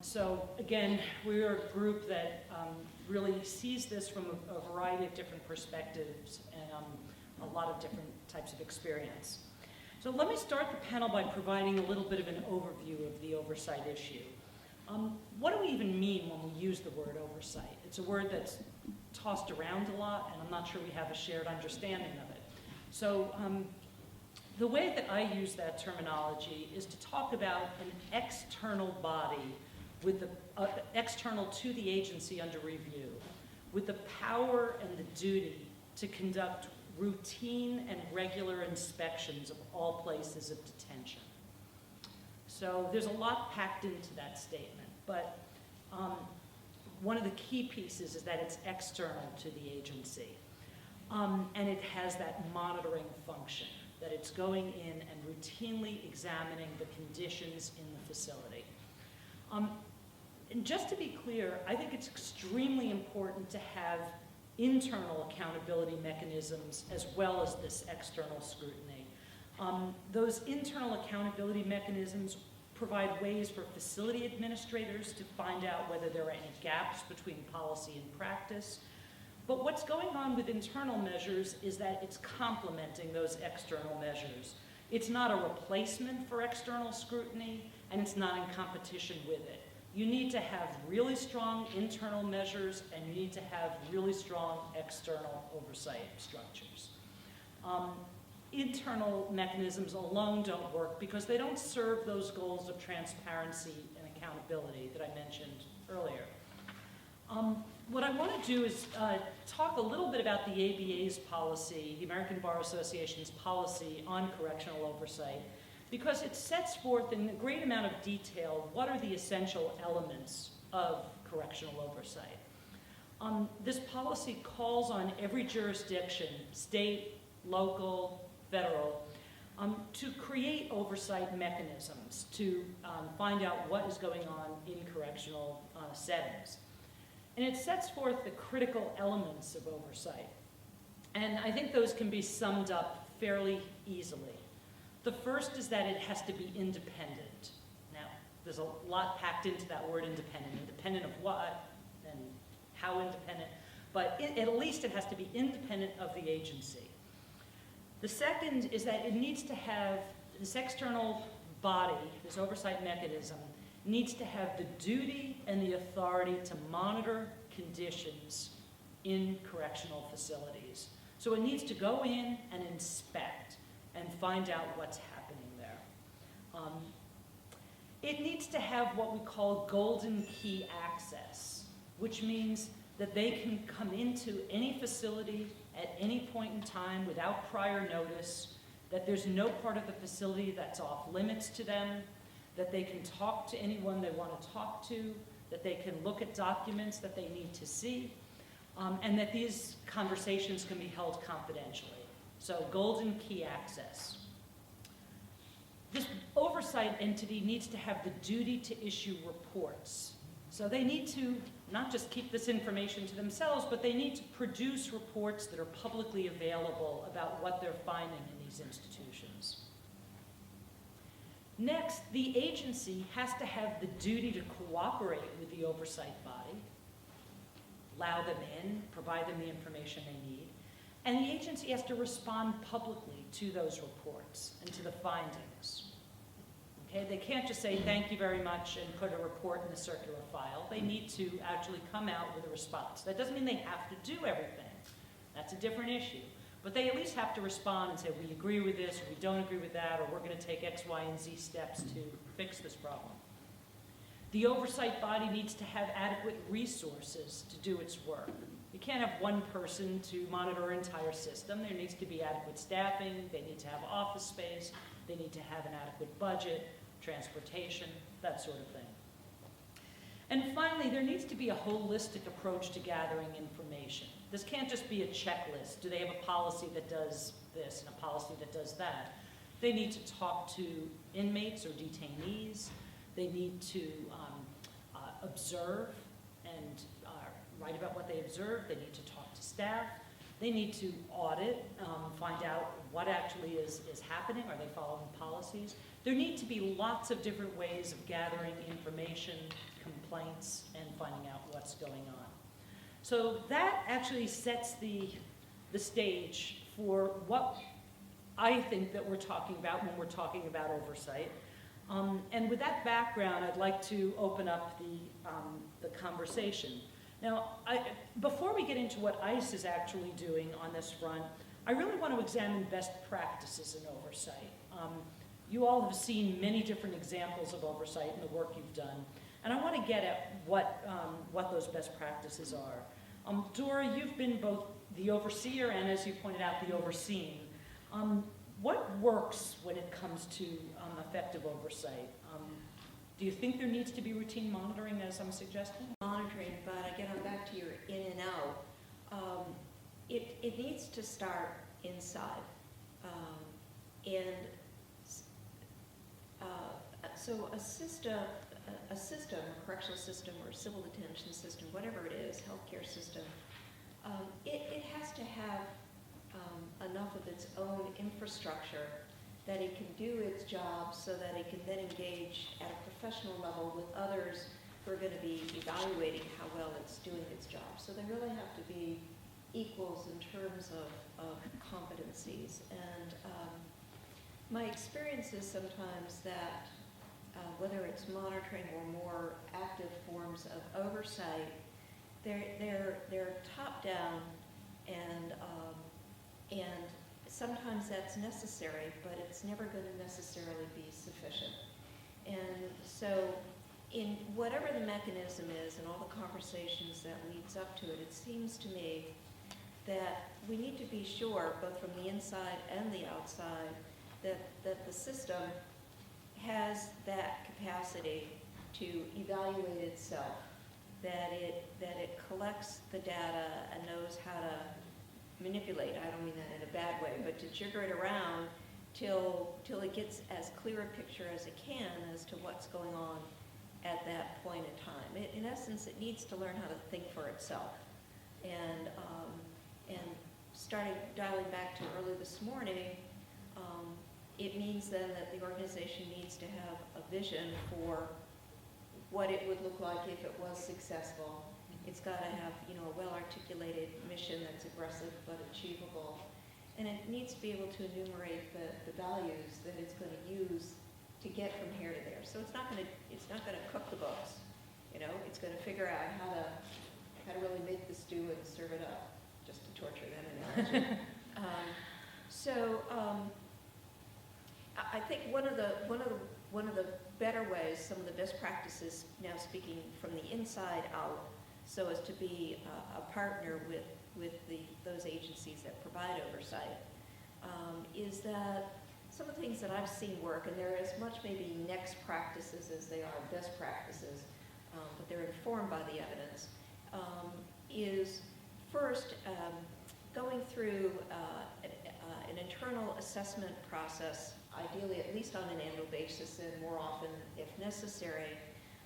So again, we're a group that really sees this from a variety of different perspectives and a lot of different types of experience. So let me start the panel by providing a little bit of an overview of the oversight issue. What do we even mean when we use the word oversight? It's a word that's tossed around a lot, and I'm not sure we have a shared understanding of it. So the way that I use that terminology is to talk about an external body with the external to the agency under review, with the power and the duty to conduct routine and regular inspections of all places of detention. So there's a lot packed into that statement, but one of the key pieces is that it's external to the agency. And it has that monitoring function, that it's going in and routinely examining the conditions in the facility. And just to be clear, I think it's extremely important to have internal accountability mechanisms as well as this external scrutiny. Those internal accountability mechanisms provide ways for facility administrators to find out whether there are any gaps between policy and practice. But what's going on with internal measures is that it's complementing those external measures. It's not a replacement for external scrutiny, and it's not in competition with it. You need to have really strong internal measures, and you need to have really strong external oversight structures. Internal mechanisms alone don't work because they don't serve those goals of transparency and accountability that I mentioned earlier. What I want to do is talk a little bit about the ABA's policy, the American Bar Association's policy on correctional oversight, because it sets forth in a great amount of detail what are the essential elements of correctional oversight. This policy calls on every jurisdiction, state, local, federal, to create oversight mechanisms to find out what is going on in correctional settings. And it sets forth the critical elements of oversight. And I think those can be summed up fairly easily. The first is that it has to be independent. Now, there's a lot packed into that word independent. Independent of what and how independent, but at least it has to be independent of the agency. The second is that it needs to have this external body, this oversight mechanism, needs to have the duty and the authority to monitor conditions in correctional facilities. So it needs to go in and inspect and find out what's happening there. It needs to have what we call golden key access, which means that they can come into any facility at any point in time without prior notice, that there's no part of the facility that's off limits to them, that they can talk to anyone they want to talk to, that they can look at documents that they need to see, and that these conversations can be held confidentially. So golden key access. This oversight entity needs to have the duty to issue reports. So they need to not just keep this information to themselves, but they need to produce reports that are publicly available about what they're finding in these institutions. Next, the agency has to have the duty to cooperate with the oversight body, allow them in, provide them the information they need, and the agency has to respond publicly to those reports and to the findings. Okay? They can't just say thank you very much and put a report in the circular file. They need to actually come out with a response. That doesn't mean they have to do everything. That's a different issue. But they at least have to respond and say, we agree with this, or we don't agree with that, or we're going to take X, Y, and Z steps to fix this problem. The oversight body needs to have adequate resources to do its work. You can't have one person to monitor an entire system. There needs to be adequate staffing, they need to have office space, they need to have an adequate budget, transportation, that sort of thing. And finally, there needs to be a holistic approach to gathering information. This can't just be a checklist. Do they have a policy that does this and a policy that does that? They need to talk to inmates or detainees. They need to observe and write about what they observe. They need to talk to staff. They need to audit, find out what actually is happening. Are they following policies? There need to be lots of different ways of gathering information, complaints and finding out what's going on. So that actually sets the stage for what I think that we're talking about when we're talking about oversight. And with that background, I'd like to open up the conversation. Now, before we get into what ICE is actually doing on this front, I really want to examine best practices in oversight. You all have seen many different examples of oversight in the work you've done, and I want to get at what those best practices are. Dora, you've been both the overseer and, as you pointed out, the overseen. What works when it comes to effective oversight? Do you think there needs to be routine monitoring, as I'm suggesting? Monitoring, but again, I'm back to your in and out. It needs to start inside. So a system, a correctional system or a civil detention system, whatever it is, healthcare system, it has to have enough of its own infrastructure that it can do its job so that it can then engage at a professional level with others who are going to be evaluating how well it's doing its job. So they really have to be equals in terms of competencies. And my experience is sometimes that whether it's monitoring or more active forms of oversight, they're top down, and sometimes that's necessary, but it's never going to necessarily be sufficient. And so in whatever the mechanism is and all the conversations that leads up to it, it seems to me that we need to be sure, both from the inside and the outside, that the system has that capacity to evaluate itself, that it collects the data and knows how to manipulate, I don't mean that in a bad way, but to jigger it around till it gets as clear a picture as it can as to what's going on at that point in time. In essence, it needs to learn how to think for itself. And dialing back to early this morning, it means then that the organization needs to have a vision for what it would look like if it was successful. It's got to have, a well-articulated mission that's aggressive but achievable. And it needs to be able to enumerate the values that it's going to use to get from here to there. So it's not going to cook the books. It's going to figure out how to really make the stew and serve it up, just to torture that analogy. I think one of the better ways, some of the best practices, now speaking from the inside out, so as to be a partner with those agencies that provide oversight, is that some of the things that I've seen work, and they're as much maybe next practices as they are best practices, but they're informed by the evidence, is first going through an internal assessment process, ideally at least on an annual basis and more often if necessary,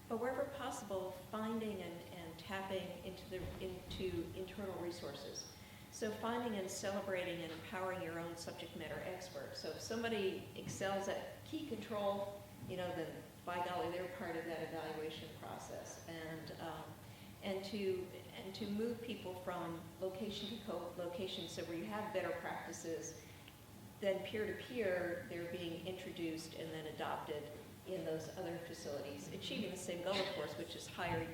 but wherever possible, finding and tapping into internal resources. So finding and celebrating and empowering your own subject matter experts. So if somebody excels at key control, then by golly, they're part of that evaluation process. And to move people from location to co-location, so where you have better practices, then peer-to-peer, they're being introduced and then adopted in those other facilities, achieving the same goal, of course, which is higher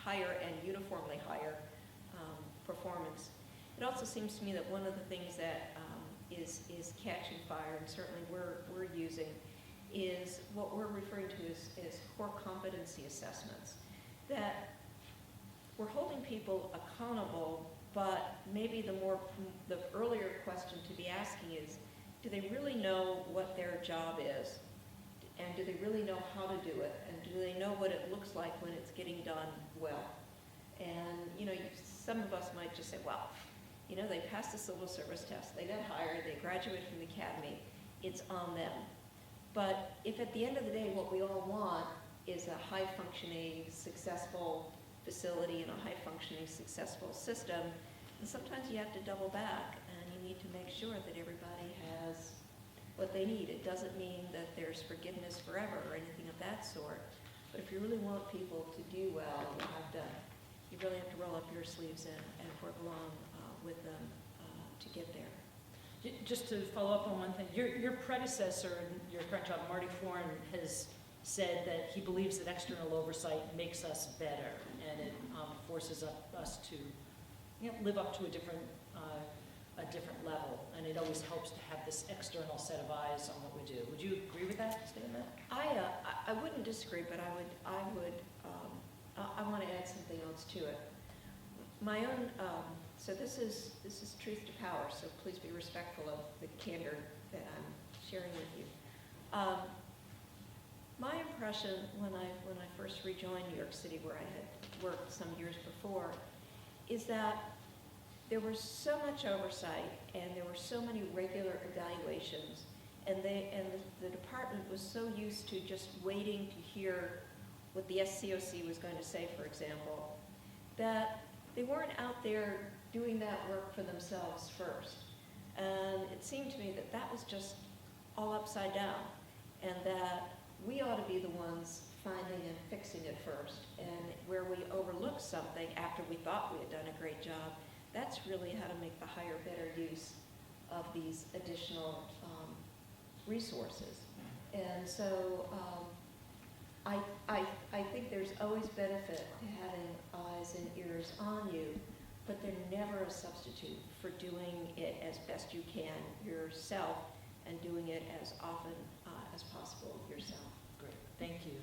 and uniformly higher performance. It also seems to me that one of the things that is catching fire, and certainly we're using, is what we're referring to as core competency assessments. That we're holding people accountable, but maybe the earlier question to be asking is, do they really know what their job is? And do they really know how to do it? And do they know what it looks like when it's getting done well? And, some of us might just say, well, they passed the civil service test, they got hired, they graduated from the academy, it's on them. But if at the end of the day what we all want is a high-functioning, successful facility and a high-functioning, successful system, then sometimes you have to double back and you need to make sure that everybody has what they need. It doesn't mean that there's forgiveness forever or anything of that sort, but if you really want people to do well, really have to roll up your sleeves and work along with them to get there. Just to follow up on one thing, your predecessor in your current job, Marty Foran, has said that he believes that external oversight makes us better, and it forces us to live up to a different level, and it always helps to have this external set of eyes on what we do. Would you agree with that statement? I wouldn't disagree, but I want to add something else to it. My own, so this is truth to power, so please be respectful of the candor that I'm sharing with you. My impression when I first rejoined New York City, where I had worked some years before, is that there was so much oversight and there were so many regular evaluations, and the department was so used to just waiting to hear what the SCOC was going to say, for example, that they weren't out there doing that work for themselves first. And it seemed to me that that was just all upside down, and that we ought to be the ones finding and fixing it first. And where we overlook something after we thought we had done a great job, that's really how to make the higher, better use of these additional resources. And so I think there's always benefit to having eyes and ears on you, but they're never a substitute for doing it as best you can yourself and doing it as often as possible yourself. Great, thank you.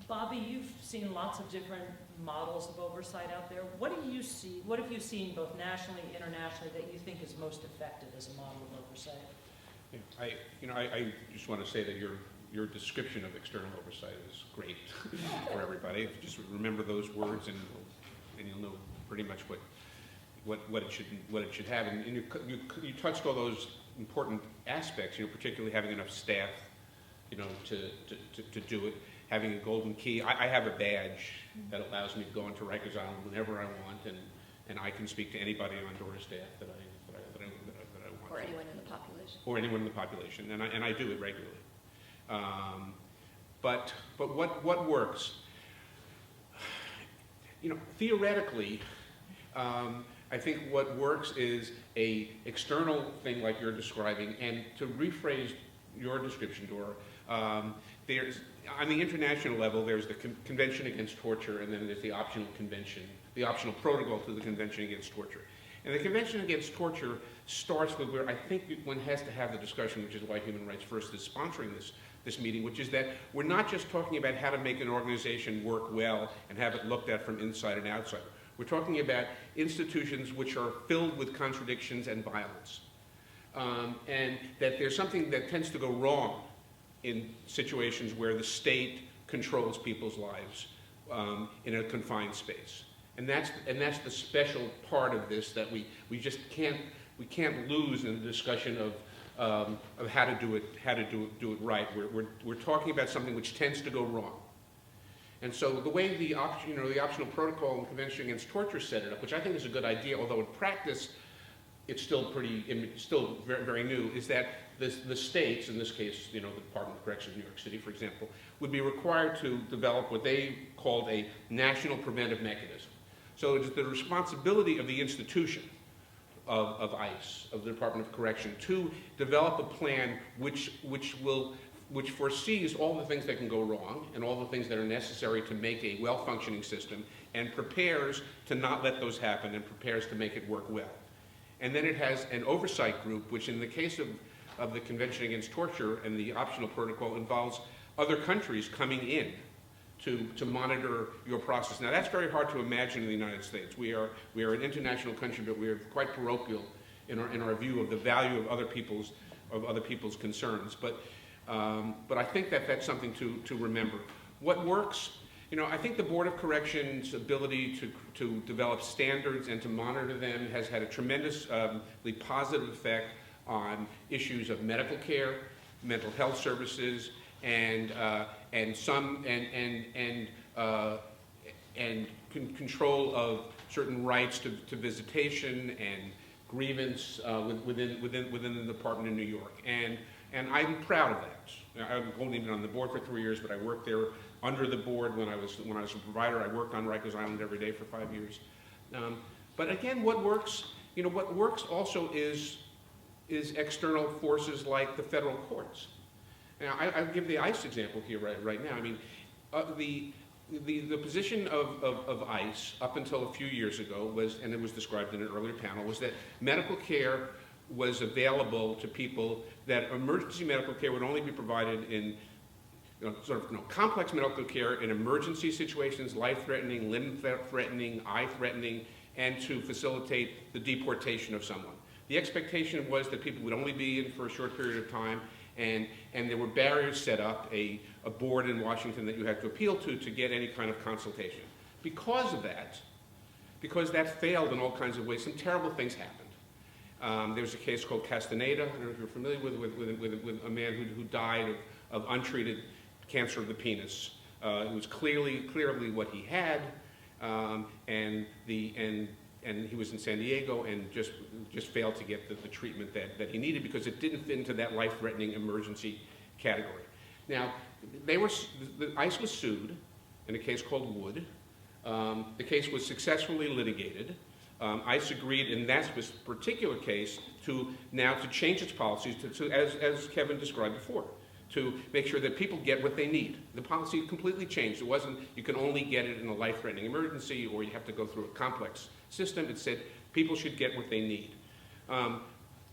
Bobby, you've seen lots of different models of oversight out there. What do you see? What have you seen both nationally, internationally, that you think is most effective as a model of oversight? Yeah, I just want to say that your description of external oversight is great for everybody. Just remember those words, and you'll know pretty much what it should have. And you touched all those important aspects. Particularly having enough staff, to do it. Having a golden key. I have a badge that allows me to go into Rikers Island whenever I want, and I can speak to anybody on Dora staff that I want. Or anyone in the population. Or anyone in the population, and I do it regularly. But what works? Theoretically, I think what works is a external thing like you're describing, and to rephrase your description, Dora, there's, on the international level, there's the Convention Against Torture, and then there's the optional convention, the optional protocol to the Convention Against Torture. And the Convention Against Torture starts with where I think one has to have the discussion, which is why Human Rights First is sponsoring this meeting, which is that we're not just talking about how to make an organization work well and have it looked at from inside and outside. We're talking about institutions which are filled with contradictions and violence. And that there's something that tends to go wrong in situations where the state controls people's lives in a confined space. And that's the special part of this that we just can't lose in the discussion of how to do it right. We're talking about something which tends to go wrong. And so the way the optional protocol and Convention Against Torture set it up, which I think is a good idea, although in practice it's still very, very new, is that the states, in this case, the Department of Corrections in New York City, for example, would be required to develop what they called a national preventive mechanism. So it's the responsibility of the institution of ICE, of the Department of Correction, to develop a plan which foresees all the things that can go wrong and all the things that are necessary to make a well-functioning system, and prepares to not let those happen and prepares to make it work well. And then it has an oversight group, which in the case of the Convention Against Torture and the optional protocol involves other countries coming in to monitor your process. Now that's very hard to imagine in the United States. We are an international country, but we are quite parochial in our view of the value of other people's concerns. But I think that's something to remember. What works? I think the Board of Corrections' ability to develop standards and to monitor them has had a tremendously positive effect on issues of medical care, mental health services, and control of certain rights to visitation and grievance within the department in New York. And I'm proud of that. I've only been on the board for 3 years, but I worked there under the board when I was a provider. I worked on Rikers Island every day for 5 years. But again, what works also is external forces like the federal courts. Now, I'll give the ICE example here right now. I mean, the position of ICE up until a few years ago was, and it was described in an earlier panel, was that medical care was available to people, that emergency medical care would only be provided in complex medical care in emergency situations, life-threatening, limb-threatening, eye-threatening, and to facilitate the deportation of someone. The expectation was that people would only be in for a short period of time, and there were barriers set up, a board in Washington that you had to appeal to get any kind of consultation. Because of that, because that failed in all kinds of ways, some terrible things happened. There was a case called Castaneda. I don't know if you're familiar with a man who died of untreated cancer of the penis. It was clearly what he had, and he was in San Diego and just failed to get the treatment that he needed because it didn't fit into that life-threatening emergency category. Now, the ICE was sued in a case called Wood. The case was successfully litigated. ICE agreed in that particular case to change its policies to as Kevin described before, to make sure that people get what they need. The policy completely changed. It wasn't you can only get it in a life-threatening emergency or you have to go through a complex system. It said people should get what they need.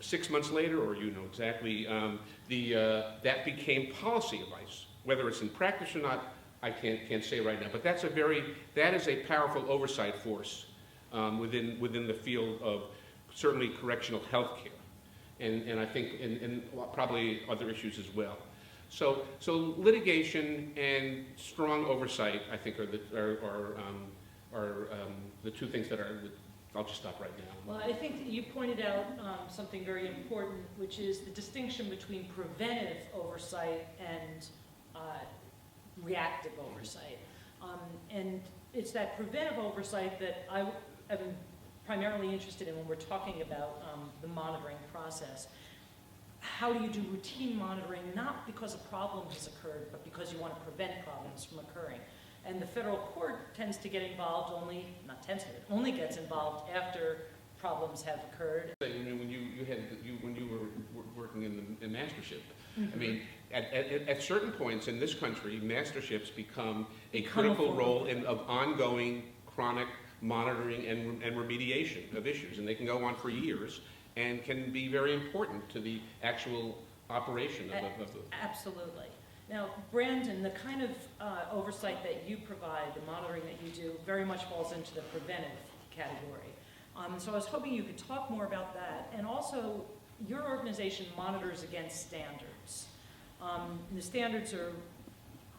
6 months later, or you know exactly, that became policy of ICE. Whether it's in practice or not, I can't say right now. But that is a powerful oversight force within the field of certainly correctional health care, and I think and probably other issues as well. So litigation and strong oversight, I think, are the two things that are. I'll just stop right now. Well, I think that you pointed out something very important, which is the distinction between preventive oversight and reactive oversight. And it's that preventive oversight that I am primarily interested in when we're talking about the monitoring process. How do you do routine monitoring, not because a problem has occurred, but because you want to prevent problems from occurring? And the federal court tends to get involved only gets involved after problems have occurred. I mean, when you were working in mastership, Mm-hmm. I mean, at certain points in this country, masterships become a critical role of ongoing chronic monitoring and remediation of issues, and they can go on for years and can be very important to the actual operation of the. Absolutely. Now, Brandon, the kind of oversight that you provide, the monitoring that you do, very much falls into the preventive category. So I was hoping you could talk more about that. And also, your organization monitors against standards. The standards are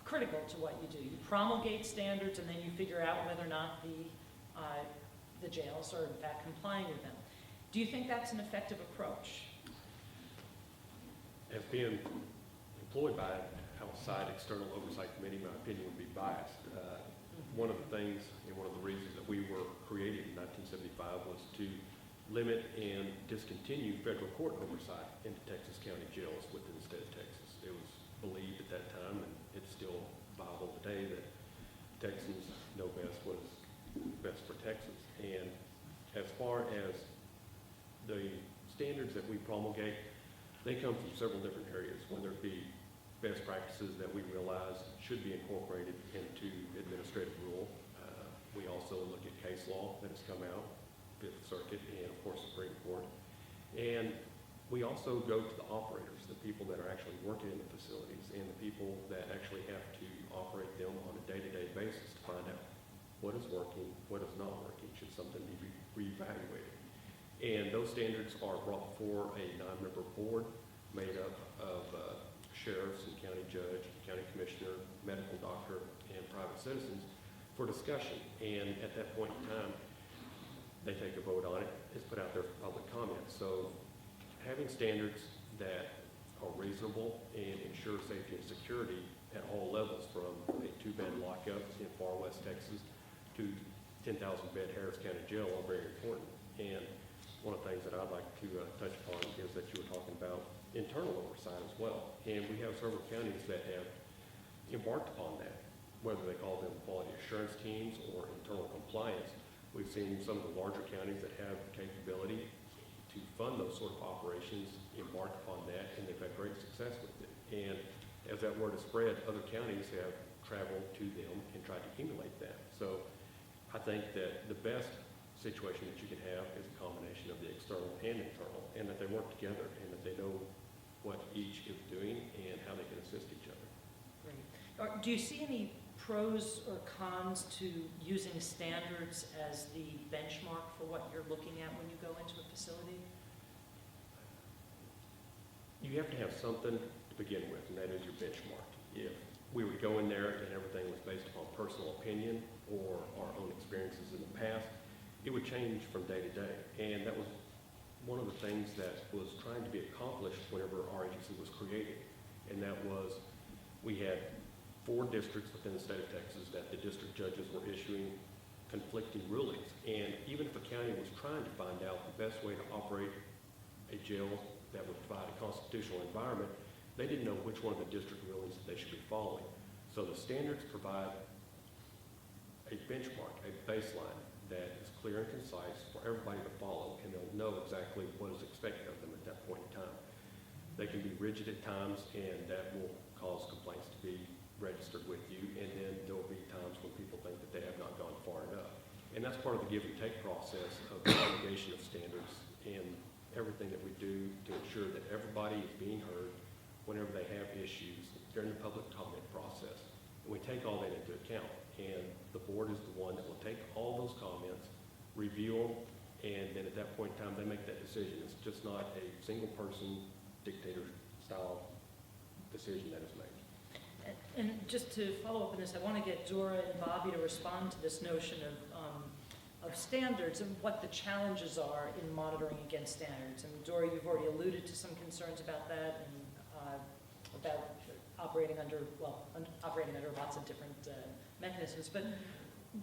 critical to what you do. You promulgate standards, and then you figure out whether or not the jails are, in fact, complying with them. Do you think that's an effective approach? As being employed by outside external oversight committee, my opinion would be biased. One of the things and one of the reasons that we were created in 1975 was to limit and discontinue federal court oversight into Texas county jails within the state of Texas. It was believed at that time, and it's still viable today, that Texans know best what is best for Texas. And as far as the standards that we promulgate, they come from several different areas, whether it be best practices that we realize should be incorporated into administrative rule. We also look at case law that has come out, Fifth Circuit, and of course Supreme Court. And we also go to the operators, the people that are actually working in the facilities, and the people that actually have to operate them on a day-to-day basis to find out what is working, what is not working, should something be reevaluated. And those standards are brought before a 9-member board made up of sheriffs and county judge, county commissioner, medical doctor, and private citizens for discussion. And at that point in time, they take a vote on it. It's put out there for public comment. So having standards that are reasonable and ensure safety and security at all levels, from a 2-bed lockup in far west Texas to 10,000-bed Harris County Jail, are very important. And one of the things that I'd like to touch upon is that you were talking about internal oversight as well. And we have several counties that have embarked upon that. whether they call them quality assurance teams or internal compliance. We've seen some of the larger counties that have capability to fund those sort of operations embark upon that, and they've had great success with it. And as that word has spread, other counties have traveled to them and tried to emulate that. So I think that the best situation that you can have is a combination of the external and internal, and that they work together and that they know what each is doing and how they can assist each other. Great. Do you see any pros or cons to using standards as the benchmark for what you're looking at when you go into a facility? You have to have something to begin with, and that is your benchmark. If we would go in there and everything was based upon personal opinion or our own experiences in the past, it would change from day to day. And that was one of the things that was trying to be accomplished whenever our agency was created. And that was, we had 4 districts within the state of Texas that the district judges were issuing conflicting rulings. And even if a county was trying to find out the best way to operate a jail that would provide a constitutional environment, they didn't know which one of the district rulings that they should be following. So the standards provide a benchmark, a baseline that is clear and concise for everybody to follow, and they'll know exactly what is expected of them at that point in time. They can be rigid at times, and that will cause complaints to be registered with you, and then there will be times when people think that they have not gone far enough. And that's part of the give and take process of the promulgation of standards and everything that we do to ensure that everybody is being heard whenever they have issues during the public comment process. And we take all that into account, and the board is the one that will take all those comments, review them, and then at that point in time, they make that decision. It's just not a single person dictator style decision that is made. And just to follow up on this, I want to get Dora and Bobby to respond to this notion of standards and what the challenges are in monitoring against standards. And Dora, you've already alluded to some concerns about that and about operating under lots of different mechanisms. But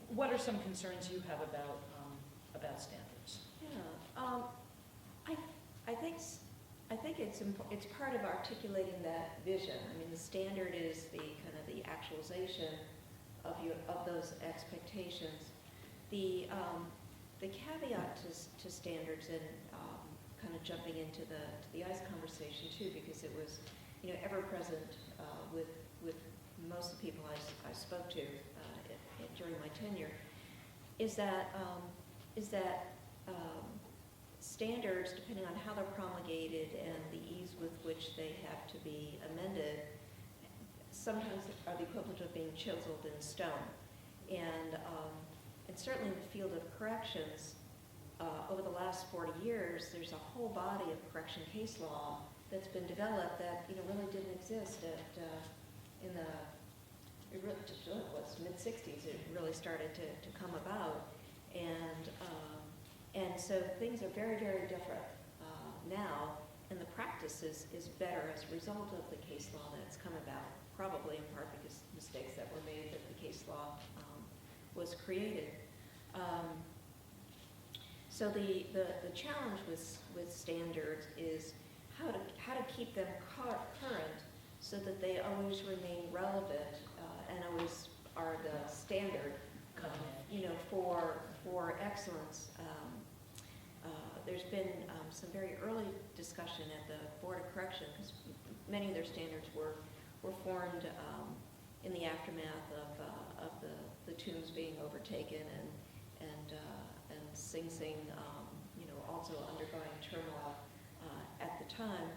what are some concerns you have about standards? Yeah, I think it's part of articulating that vision. I mean, the standard is the kind of the actualization of those expectations. The caveat to standards, and kind of jumping into the ICE conversation too, because it was ever present with most of the people I spoke to during my tenure, is that standards, depending on how they're promulgated and the ease with which they have to be amended, sometimes are the equivalent of being chiseled in stone. And certainly in the field of corrections, over the last 40 years, there's a whole body of correction case law that's been developed that really didn't exist in the mid-60s. It really started to come about, and so things are very, very different now, and the practice is better as a result of the case law that's come about, probably in part because mistakes that were made that the case law was created. So the challenge with standards is how to keep them current so that they always remain relevant and always are the standard, for excellence. There's been some very early discussion at the Board of Correction, because many of their standards were formed in the aftermath of the tombs being overtaken and Sing Sing, also undergoing turmoil at the time,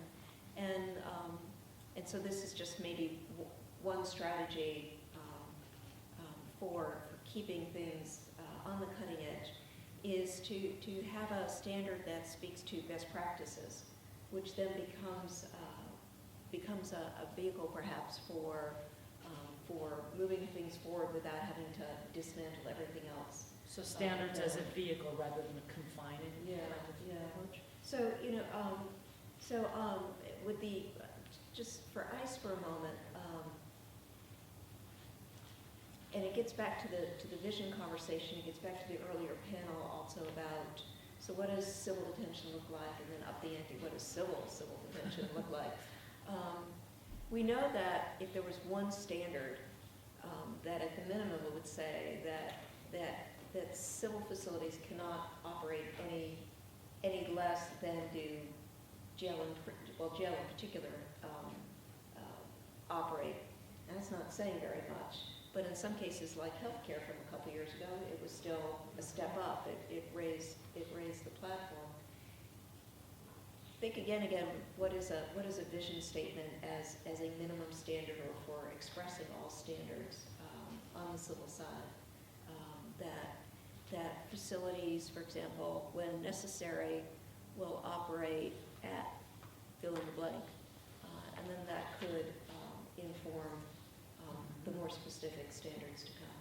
and so this is just maybe one strategy for keeping things on the cutting edge, is to have a standard that speaks to best practices, which then becomes a vehicle perhaps for moving things forward without having to dismantle everything else. So standards as a vehicle rather than a confining approach? So, with just for ICE for a moment, and it gets back to the vision conversation, it gets back to the earlier panel also about, so what does civil detention look like, and then up the ante, what does civil detention look like? We know that if there was one standard that at the minimum it would say that civil facilities cannot operate any less than do jail in particular operate. And that's not saying very much, but in some cases like healthcare from a couple years ago, it was still a step up. It raised the platform. Think again, what is a vision statement as a minimum standard or for expressing all standards on the civil side? That facilities, for example, when necessary, will operate at fill in the blank, and then that could inform the more specific standards to come.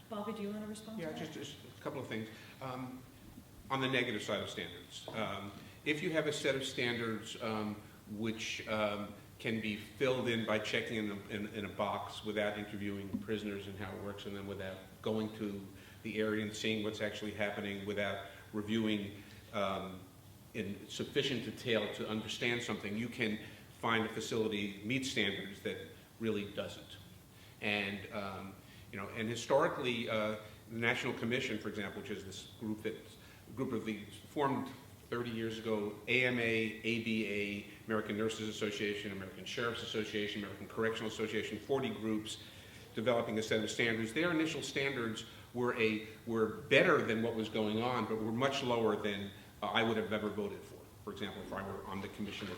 Bobby, do you want to respond? Yeah, to that? just a couple of things. On the negative side of standards, if you have a set of standards which can be filled in by checking in a box without interviewing prisoners and how it works, and then without going to the area and seeing what's actually happening, without reviewing in sufficient detail to understand something, you can find a facility meets standards that really doesn't. And and historically, the National Commission, for example, which is this group of the formed 30 years ago, AMA, ABA, American Nurses Association, American Sheriffs Association, American Correctional Association, 40 groups developing a set of standards. Their initial standards were better than what was going on, but were much lower than I would have ever voted for example, if I were on the commission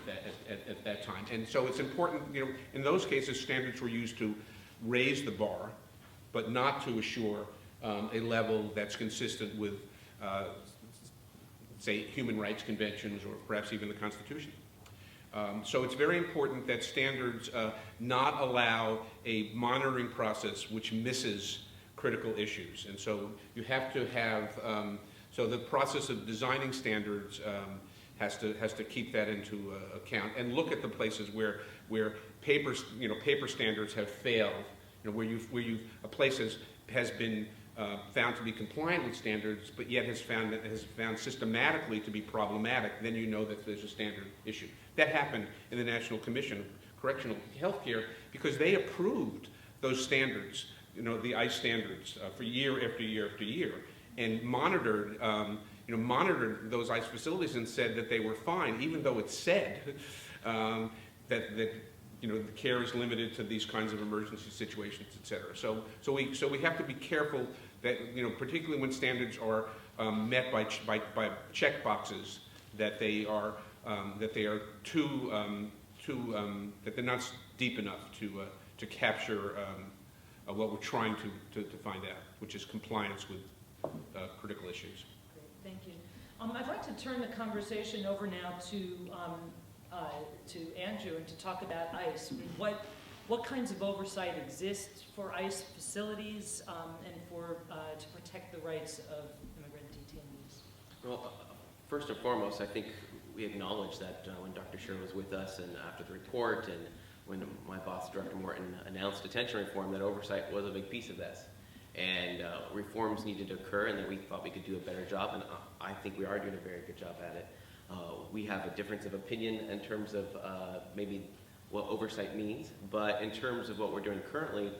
at that time. And so it's important, in those cases, standards were used to raise the bar, but not to assure a level that's consistent with, say, human rights conventions or perhaps even the Constitution. So it's very important that standards not allow a monitoring process which misses critical issues. And so you have to have, so the process of designing standards has to keep that into account and look at the places where paper standards have failed, where a place has been found to be compliant with standards, but yet has found systematically to be problematic, then you know that there's a standard issue. That happened in the National Commission of Correctional Healthcare because they approved those standards, the ICE standards, for year after year after year, and monitored those ICE facilities and said that they were fine, even though it said that the care is limited to these kinds of emergency situations, et cetera. So we have to be careful that, particularly when standards are met by check boxes, that they are that they're not deep enough to capture what we're trying to find out, which is compliance with critical issues. Great, thank you. I'd like to turn the conversation over now to Andrew and to talk about ICE. I mean, what kinds of oversight exist for ICE facilities and to protect the rights of immigrant detainees? Well, first and foremost, I think we acknowledge that when Dr. Schriro was with us and after the report and when my boss, Director Morton, announced detention reform, that oversight was a big piece of this. And reforms needed to occur and that we thought we could do a better job, and I think we are doing a very good job at it. We have a difference of opinion in terms of maybe what oversight means, but in terms of what we're doing currently,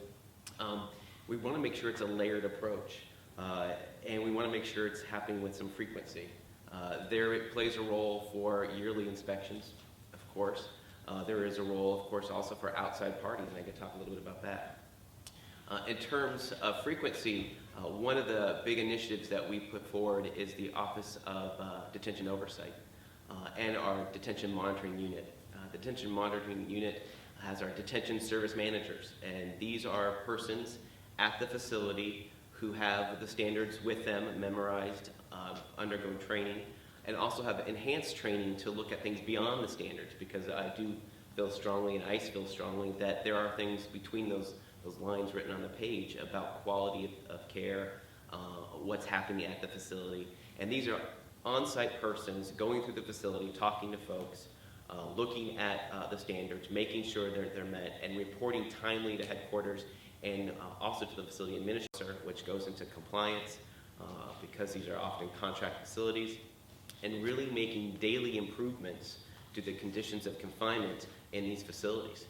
we want to make sure it's a layered approach, and we want to make sure it's happening with some frequency. There it plays a role for yearly inspections, of course. There is a role, of course, also for outside parties, and I could talk a little bit about that. In terms of frequency, one of the big initiatives that we put forward is the Office of Detention Oversight and our Detention Monitoring Unit. The Detention Monitoring Unit has our detention service managers, and these are persons at the facility who have the standards with them memorized, undergo training, and also have enhanced training to look at things beyond the standards, because I do feel strongly, and ICE feels strongly, that there are things between those lines written on the page about quality of care, what's happening at the facility. And these are on-site persons going through the facility, talking to folks, looking at the standards, making sure they're met, and reporting timely to headquarters and also to the facility administrator, which goes into compliance because these are often contract facilities, and really making daily improvements to the conditions of confinement in these facilities.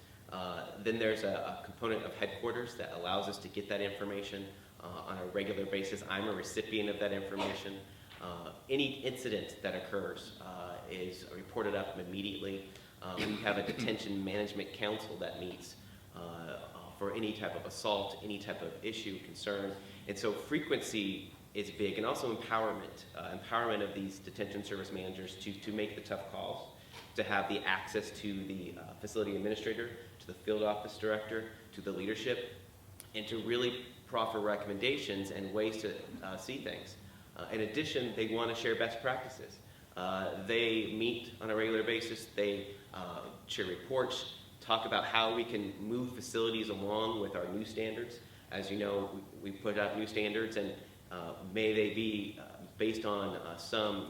Then there's a component of headquarters that allows us to get that information on a regular basis. I'm a recipient of that information. Any incident that occurs is reported up immediately. We have a detention management council that meets for any type of assault, any type of issue, concern. And so frequency is big, and also empowerment of these detention service managers to make the tough calls, to have the access to the facility administrator, to the field office director, to the leadership, and to really proffer recommendations and ways to see things. In addition, they want to share best practices. They meet on a regular basis. They share reports, talk about how we can move facilities along with our new standards. As you know, we put out new standards, and may they be based on some,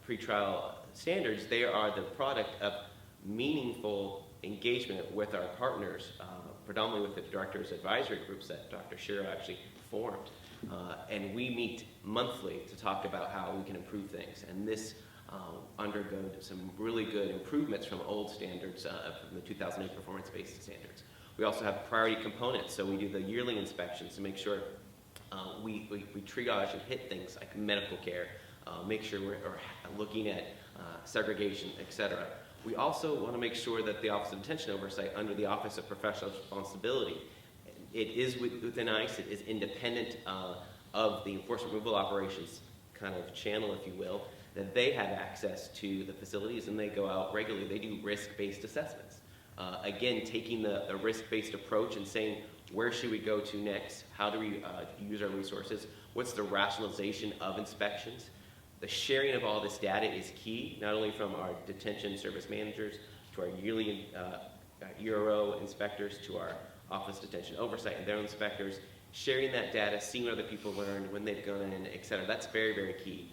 pretrial standards. They are the product of meaningful engagement with our partners, predominantly with the directors' advisory groups that Dr. Schriro actually formed. And we meet monthly to talk about how we can improve things. And this undergoes some really good improvements from old standards, from the 2008 performance-based standards. We also have priority components, so we do the yearly inspections to make sure we triage and hit things like medical care, make sure we're looking at segregation, etc. We also want to make sure that the Office of Detention Oversight, under the Office of Professional Responsibility, it is within ICE, it is independent of the enforcement removal operations kind of channel, if you will, that they have access to the facilities and they go out regularly. They do risk-based assessments. Again, taking the risk-based approach and saying, where should we go to next? How do we use our resources? What's the rationalization of inspections? The sharing of all this data is key, not only from our detention service managers to our yearly ERO inspectors to our Office of Detention Oversight and their inspectors, sharing that data, seeing what other people learned, when they've gone in, et cetera. That's very, very key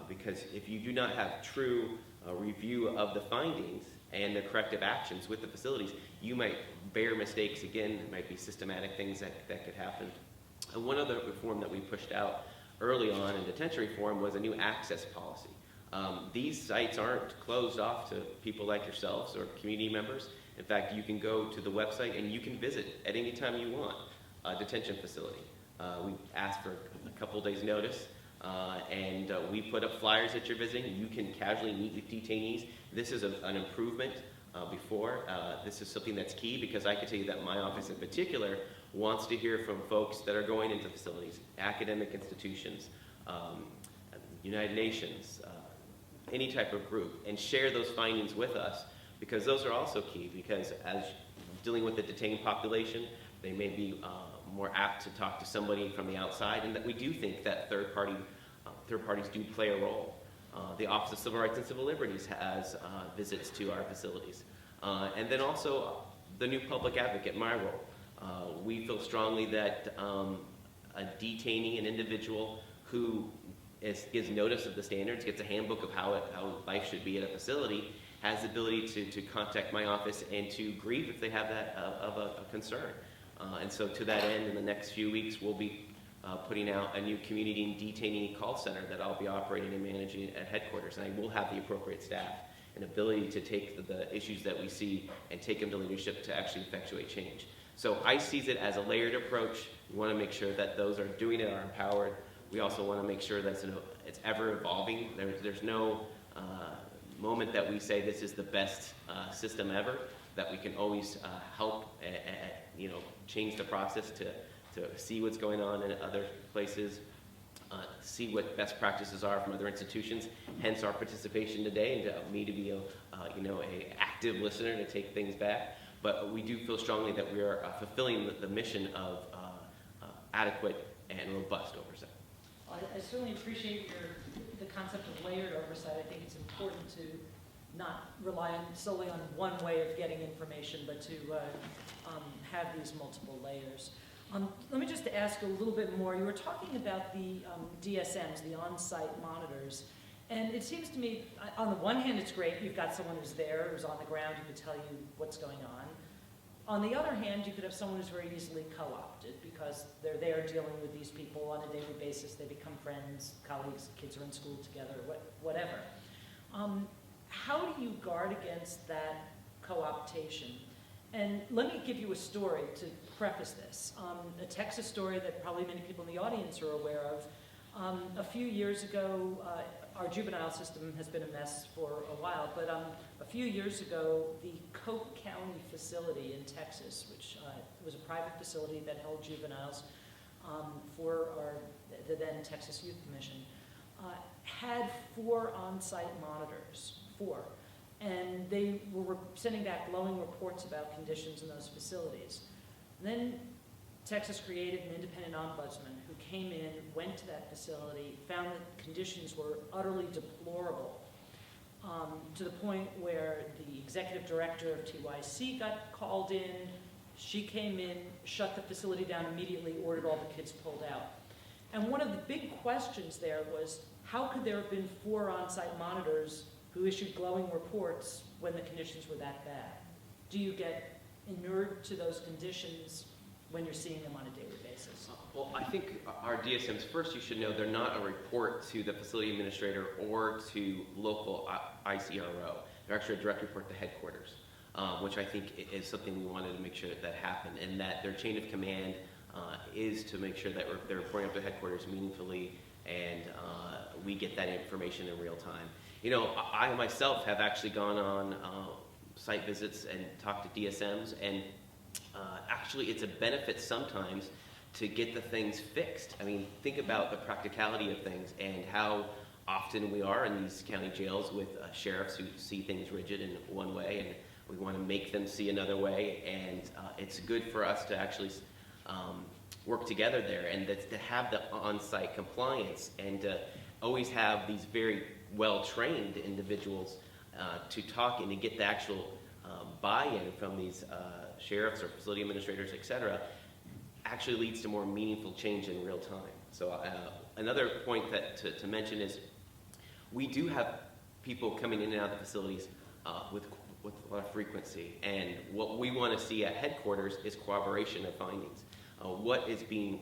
because if you do not have true review of the findings and the corrective actions with the facilities, you might bear mistakes again. It might be systematic things that could happen. And one other reform that we pushed out early on in detention reform was a new access policy. These sites aren't closed off to people like yourselves or community members. In fact, you can go to the website and you can visit at any time you want a detention facility. We ask for a couple days notice, and we put up flyers that you're visiting. You can casually meet with detainees. This is an improvement before. This is something that's key because I can tell you that my office in particular wants to hear from folks that are going into facilities, academic institutions, United Nations, any type of group, and share those findings with us because those are also key because as dealing with the detained population, they may be more apt to talk to somebody from the outside, and that we do think that third parties do play a role. The Office of Civil Rights and Civil Liberties has visits to our facilities. And then also the new public advocate, my role. We feel strongly that a detainee, an individual who gives notice of the standards, gets a handbook of how life should be at a facility, has the ability to contact my office and to grieve if they have that of a concern. And so to that end, in the next few weeks, we'll be putting out a new community and detainee call center that I'll be operating and managing at headquarters. And I will have the appropriate staff and ability to take the issues that we see and take them to leadership to actually effectuate change. So ICE sees it as a layered approach. We want to make sure that those are doing it are empowered. We also want to make sure that it's ever evolving. There's no moment that we say this is the best system ever, that we can always help change the process to see what's going on in other places, see what best practices are from other institutions, hence our participation today, and me to be a active listener to take things back. But we do feel strongly that we are fulfilling the mission of adequate and robust oversight. I certainly appreciate the concept of layered oversight. I think it's important to not rely solely on one way of getting information, but to have these multiple layers. Let me just ask a little bit more. You were talking about the DSMs, the on-site monitors, and it seems to me, on the one hand, it's great. You've got someone who's there, who's on the ground, who can tell you what's going on. On the other hand, you could have someone who's very easily co-opted because they're there dealing with these people on a daily basis. They become friends, colleagues, kids are in school together, whatever. How do you guard against that co-optation? And let me give you a story to preface this. A Texas story that probably many people in the audience are aware of. A few years ago, our juvenile system has been a mess for a while, but a few years ago, the Coke County facility in Texas, which was a private facility that held juveniles for the then Texas Youth Commission, had 4 on-site monitors, 4. And they were sending back glowing reports about conditions in those facilities. And then Texas created an independent ombudsman who came in, went to that facility, found that conditions were utterly deplorable, to the point where the executive director of TYC got called in. She came in, shut the facility down immediately, ordered all the kids pulled out. And one of the big questions there was, how could there have been 4 on-site monitors who issued glowing reports when the conditions were that bad? Do you get inured to those conditions when you're seeing them on a daily basis? Well, I think our DSMs, first you should know they're not a report to the facility administrator or to local ICRO. They're actually a direct report to headquarters, which I think is something we wanted to make sure that happened, and that their chain of command is to make sure that they're reporting up to headquarters meaningfully, and we get that information in real time. You know, I myself have actually gone on site visits and talked to DSMs, and actually it's a benefit sometimes to get the things fixed. I mean, think about the practicality of things and how often we are in these county jails with sheriffs who see things rigid in one way, and we want to make them see another way, and it's good for us to actually work together there, and to have the on-site compliance, and to always have these very well-trained individuals to talk and to get the actual buy-in from these sheriffs or facility administrators, et cetera, actually leads to more meaningful change in real time. So another point that to mention is we do have people coming in and out of the facilities with a lot of frequency, and what we want to see at headquarters is corroboration of findings. What is being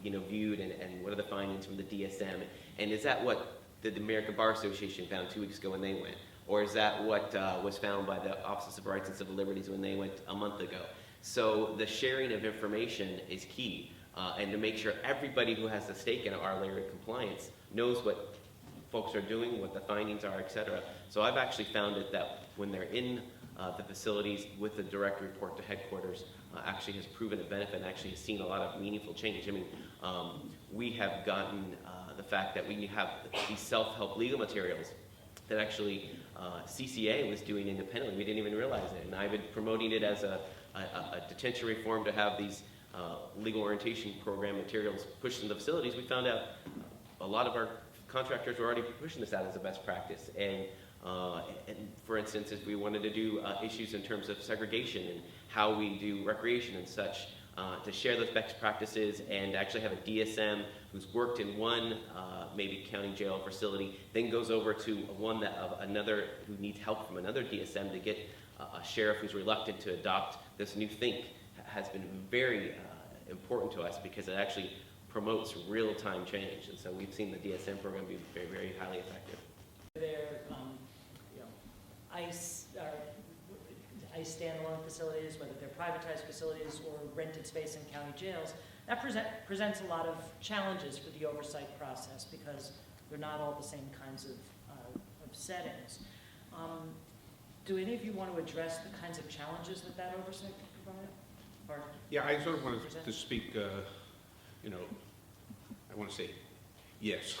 viewed, and what are the findings from the DSM, and is that what the American Bar Association found 2 weeks ago when they went? Or is that what was found by the Office of Civil Rights and Civil Liberties when they went a month ago? So the sharing of information is key, and to make sure everybody who has a stake in our layer of compliance knows what folks are doing, what the findings are, et cetera. So I've actually found it that when they're in the facilities with the direct report to headquarters, actually has proven a benefit and actually has seen a lot of meaningful change. I mean, we have gotten the fact that we have these self-help legal materials that actually CCA was doing independently. We didn't even realize it. And I've been promoting it as a detention reform to have these legal orientation program materials pushed in the facilities. We found out a lot of our contractors were already pushing this out as a best practice. And for instance, if we wanted to do issues in terms of segregation and how we do recreation and such, to share those best practices and actually have a DSM who's worked in one maybe county jail facility, then goes over to one another who needs help from another DSM to get a sheriff who's reluctant to adopt this new think, has been very important to us, because it actually promotes real-time change. And so we've seen the DSM program be very, very highly effective. They're ICE standalone facilities, whether they're privatized facilities or rented space in county jails, that presents a lot of challenges for the oversight process, because they're not all the same kinds of settings. Do any of you want to address the kinds of challenges that oversight can provide? Or Yeah, I sort of wanted to speak, I want to say yes,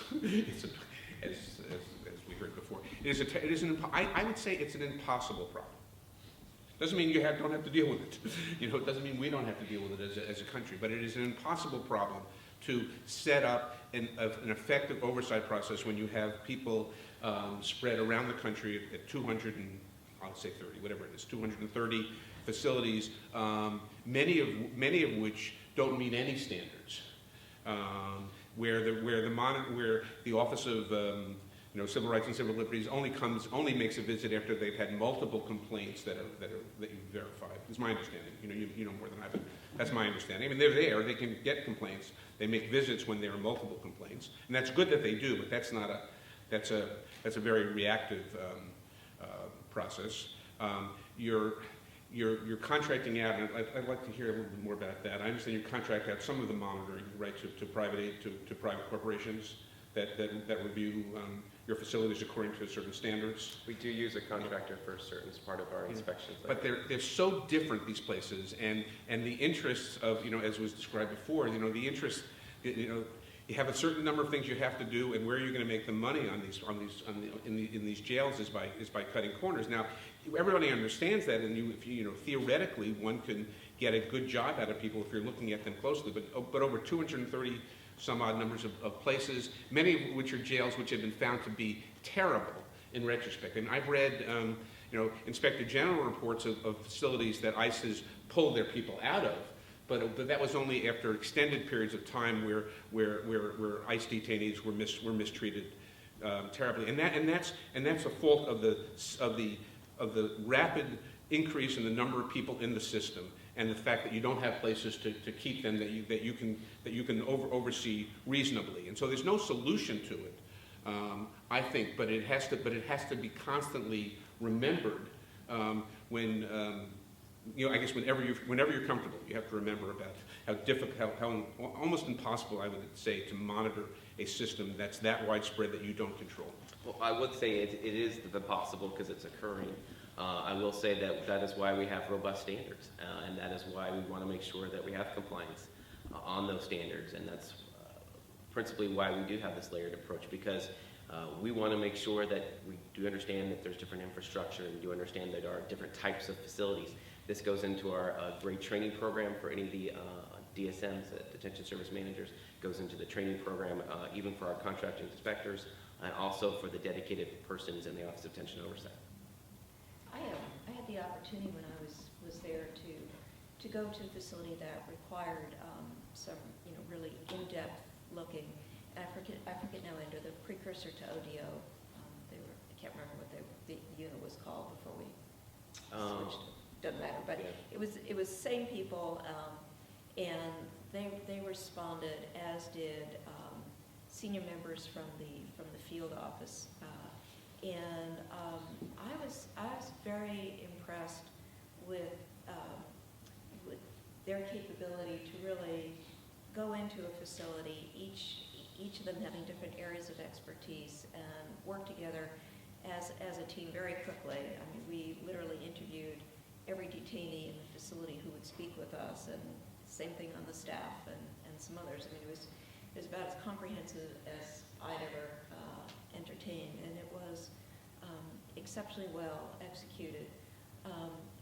as we heard before. I would say it's an impossible problem. Doesn't mean you don't have to deal with it. It doesn't mean we don't have to deal with it as a country, but it is an impossible problem to set up an effective oversight process when you have people spread around the country at 200 and, I'll say 30, whatever it is, 230 facilities, many of which don't meet any standards, where the Office of Civil Rights and Civil Liberties only makes a visit after they've had multiple complaints that you've verified. It's my understanding. You know more than I, but that's my understanding. I mean, they're there; they can get complaints. They make visits when there are multiple complaints, and that's good that they do. But that's a very reactive process. you're contracting out, and I'd like to hear a little bit more about that. I understand you contract out some of the monitoring, right, to private corporations that review your facilities according to certain standards. We do use a contractor for certain part of our inspections. But they're so different, these places, and the interests of, as was described before, the interest, you have a certain number of things you have to do, and where you're going to make the money in these jails is by cutting corners. Now, everybody understands that, and theoretically, one can get a good job out of people if you're looking at them closely. But over 230 some odd numbers of places, many of which are jails which have been found to be terrible in retrospect. And I've read, Inspector General reports of facilities that ICE has pulled their people out of. But that was only after extended periods of time where ICE detainees were mistreated terribly, and that's a fault of the rapid increase in the number of people in the system, and the fact that you don't have places to keep them that you can oversee reasonably, and so there's no solution to it, I think, but it has to be constantly remembered when. I guess whenever you're comfortable, you have to remember about how difficult, how almost impossible, I would say, to monitor a system that's that widespread that you don't control. Well, I would say it is possible because it's occurring. I will say that is why we have robust standards, and that is why we want to make sure that we have compliance on those standards, and that's principally why we do have this layered approach, because we want to make sure that we do understand that there's different infrastructure, and we do understand that there are different types of facilities. This goes into our great training program for any of the DSMs, Detention Service Managers, goes into the training program even for our contracting inspectors, and also for the dedicated persons in the Office of Detention Oversight. I had the opportunity when I was there to go to a facility that required some really in-depth looking. And I forget now, under the precursor to ODO, I can't remember what the unit was called before we switched. Doesn't matter, but yeah. It was same people, and they responded, as did senior members from the field office, and I was very impressed with their capability to really go into a facility, each of them having different areas of expertise, and work together as a team very quickly. I mean, we literally interviewed every detainee in the facility who would speak with us, and same thing on the staff and some others. I mean, it was about as comprehensive as I'd ever entertained, and it was exceptionally well executed.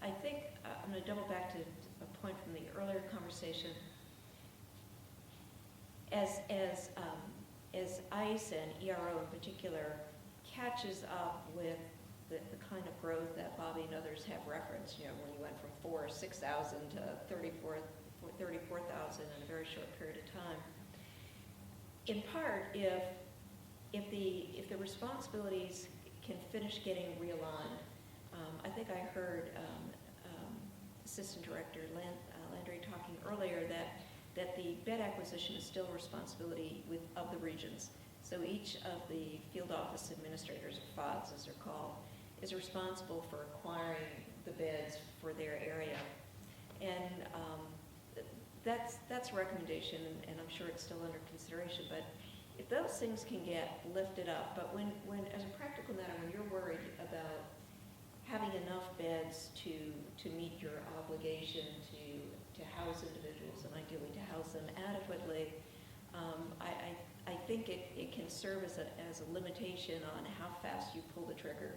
I think I'm going to double back to a point from the earlier conversation. As ICE and ERO in particular catches up with the kind of growth that Bobby and others have referenced, when you went from 6,000 to 34,000 in a very short period of time. In part, if the responsibilities can finish getting realigned, I think I heard Assistant Director Landry talking earlier that the bed acquisition is still a responsibility of the regions. So each of the field office administrators, or FODs as they're called, is responsible for acquiring the beds for their area. And that's a recommendation, and I'm sure it's still under consideration, but if those things can get lifted up, but when as a practical matter, when you're worried about having enough beds to meet your obligation to house individuals, and ideally to house them adequately, I think it can serve as a limitation on how fast you pull the trigger,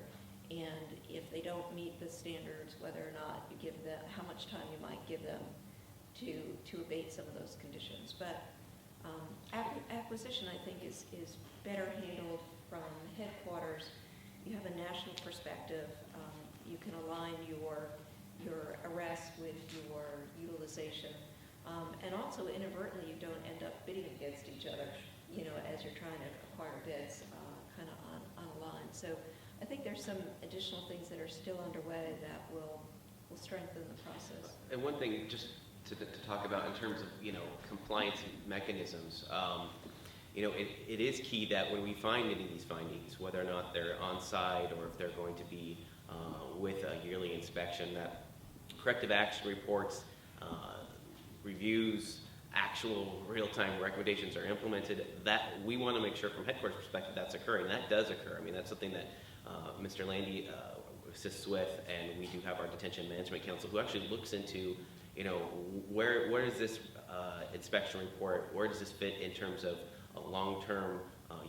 and if they don't meet the standards, whether or not you give them, how much time you might give them to abate some of those conditions. But acquisition, I think, is better handled from headquarters. You have a national perspective. You can align your arrest with your utilization, and also inadvertently you don't end up bidding against each other, as you're trying to acquire bids kind of on a line. So I think there's some additional things that are still underway that will strengthen the process. And one thing just to talk about in terms of compliance mechanisms, it is key that when we find any of these findings, whether or not they're on site or if they're going to be with a yearly inspection, that corrective action reports, reviews, actual real-time recommendations are implemented, that we want to make sure from headquarters perspective that's occurring. That does occur. I mean, that's something that Mr. Landy assists with, and we do have our Detention Management Council who actually looks into, you know, where is this inspection report, where does this fit in terms of a long-term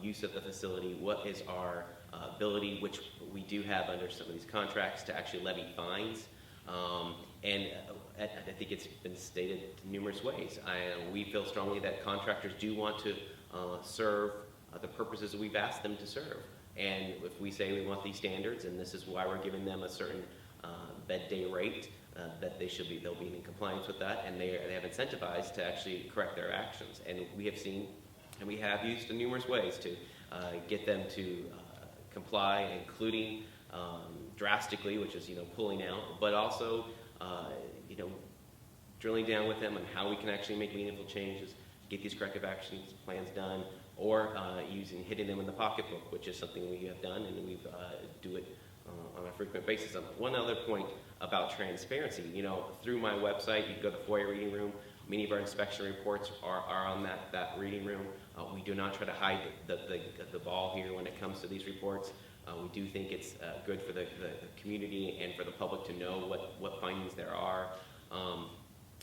use of the facility, what is our ability, which we do have under some of these contracts, to actually levy fines. And I think it's been stated numerous ways. We feel strongly that contractors do want to serve the purposes that we've asked them to serve. And if we say we want these standards, and this is why we're giving them a certain bed day rate, that they'll be in compliance with that, and they have incentivized to actually correct their actions. And we have seen, and we have used in numerous ways to get them to comply, including drastically, which is, you know, pulling out, but also, you know, drilling down with them on how we can actually make meaningful changes, get these corrective actions plans done, or hitting them in the pocketbook, which is something we have done, and we do it on a frequent basis. One other point about transparency, you know, through my website, you can go to the FOIA reading room. Many of our inspection reports are on that reading room. We do not try to hide the ball here when it comes to these reports. We do think it's good for the community and for the public to know what findings there are,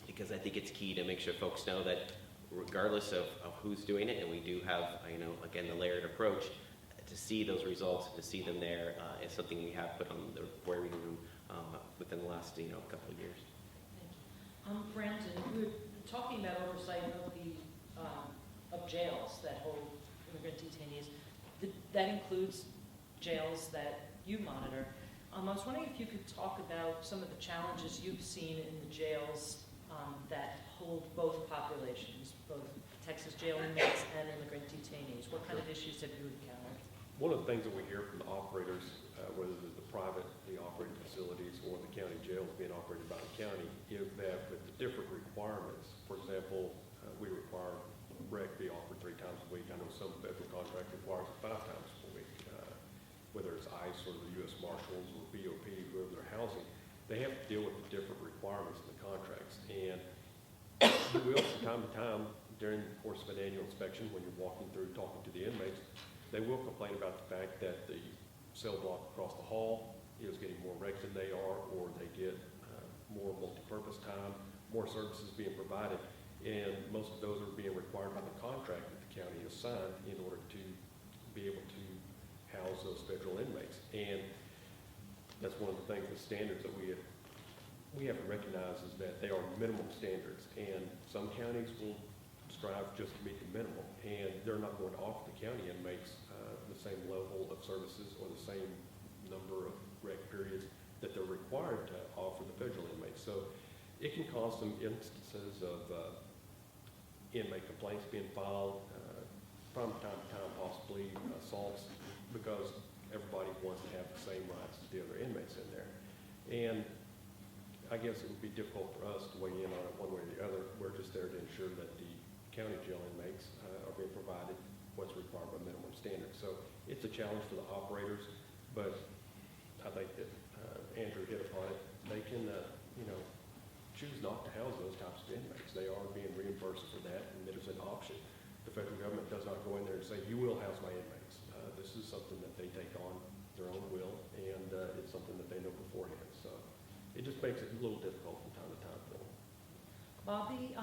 because I think it's key to make sure folks know that regardless of who's doing it, and we do have, you know, again, the layered approach, to see those results, to see them there, is something we have put on the FOIA reading room within the last, you know, couple of years. Brandon, we were talking about oversight of jails that hold immigrant detainees. That includes jails that you monitor. I was wondering if you could talk about some of the challenges you've seen in the jails that hold both populations, both Texas jail inmates and immigrant detainees. What kind of issues have you encountered? One of the things that we hear from the operators, whether it's the privately operated facilities or the county jails being operated by the county, is that with the different requirements, for example, we require rec be offered 3 times a week. I know some federal contract requires it 5 times a week. Whether it's ICE or the U.S. Marshals or BOP, whoever they're housing, they have to deal with the different requirements in the contracts. And you will, from time to time, during the course of an annual inspection, when you're walking through talking to the inmates, they will complain about the fact that the cell block across the hall is getting more rec than they are, or they get more multi-purpose time, more services being provided. And most of those are being required by the contract that the county has signed in order to be able to house those federal inmates. And that's one of the things, the standards that we have to recognize is that they are minimum standards, and some counties will strive just to meet the minimum, and they're not going to offer the county inmates the same level of services or the same number of rec periods that they're required to offer the federal inmates. So it can cause some instances of inmate complaints being filed from time to time, possibly assaults, because everybody wants to have the same rights as the other inmates in there. And I guess it would be difficult for us to weigh in on it one way or the other. We're just there to ensure that the county jail inmates are being provided what's required by minimum standards. So it's a challenge for the operators, but I think that Andrew hit upon it. They can, choose not to house those types of inmates. They are being reimbursed for that, and there's an option. The federal government does not go in there and say, you will house my inmates. This is something that they take on their own will, and it's something that they know beforehand. So it just makes it a little difficult from time to time for them. Bobby,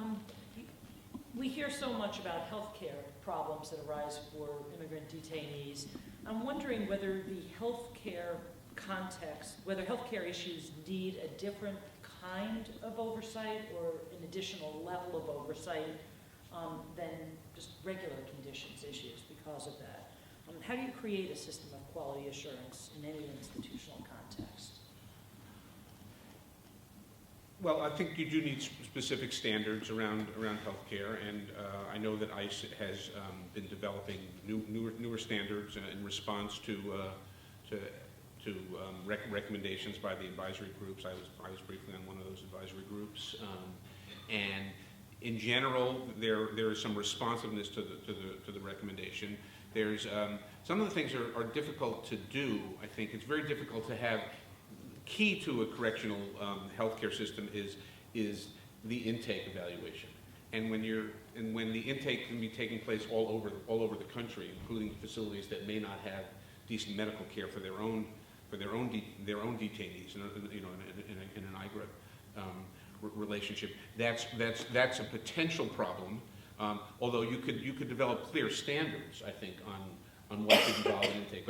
we hear so much about healthcare problems that arise for immigrant detainees. I'm wondering whether the healthcare context, whether healthcare issues need a different kind of oversight or an additional level of oversight than just regular conditions issues because of that. How do you create a system of quality assurance in any institutional context? Well, I think you do need specific standards around healthcare, and I know that ICE has been developing newer standards in response to recommendations by the advisory groups. I was briefly on one of those advisory groups, and in general, there is some responsiveness to the recommendation. There's some of the things are difficult to do. I think it's very difficult to have key to a correctional healthcare system is the intake evaluation. And when the intake can be taking place all over the country, including facilities that may not have decent medical care for their own detainees, in an IGRA relationship, that's a potential problem. Although you could develop clear standards, I think, on what should involve in intake,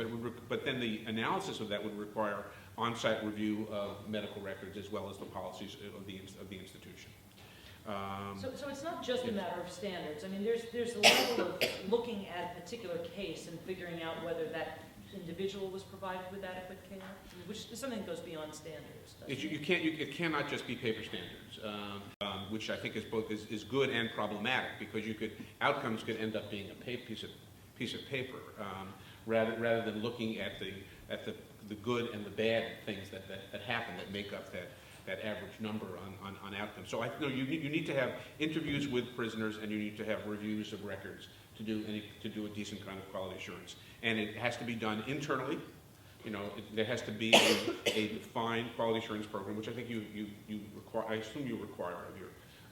but then the analysis of that would require on-site review of medical records as well as the policies of the institution. So it's not just a matter of standards. I mean, there's a level of looking at a particular case and figuring out whether that individual was provided with adequate care, which is something that goes beyond standards. It cannot just be paper standards, which I think is good and problematic, because outcomes could end up being a piece of paper, rather than looking at the good and the bad things that happen that make up that average number on outcomes. So you need to have interviews with prisoners, and you need to have reviews of records to do a decent kind of quality assurance. And it has to be done internally. There has to be a defined quality assurance program, which I think you require. I assume you require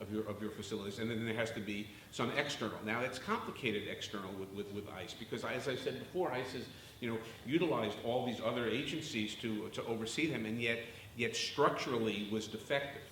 of your facilities, and then there has to be some external. Now it's complicated external with ICE, because, as I said before, ICE has utilized all these other agencies to oversee them, and yet structurally was defective.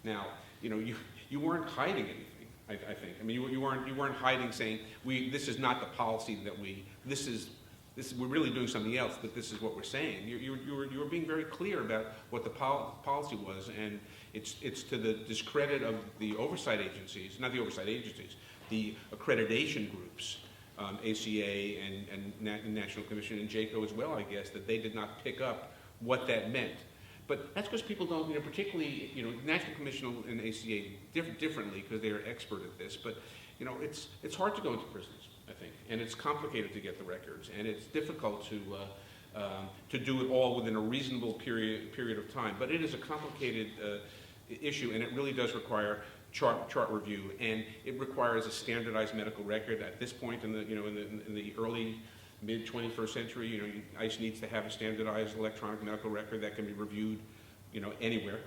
Now you weren't hiding anything. I think. I mean, you weren't hiding, saying this is not the policy that we're really doing something else, but this is what we're saying. You were being very clear about what the policy was, and it's to the discredit of the oversight agencies, not the oversight agencies, the accreditation groups, ACA and National Commission and JACO as well, I guess, that they did not pick up what that meant. But that's because people don't, particularly, National Commission and ACA differently, because they are expert at this. But, it's hard to go into prisons, I think, and it's complicated to get the records, and it's difficult to do it all within a reasonable period of time. But it is a complicated issue, and it really does require chart review, and it requires a standardized medical record. At this point in the early mid-21st century, ICE needs to have a standardized electronic medical record that can be reviewed, anywhere.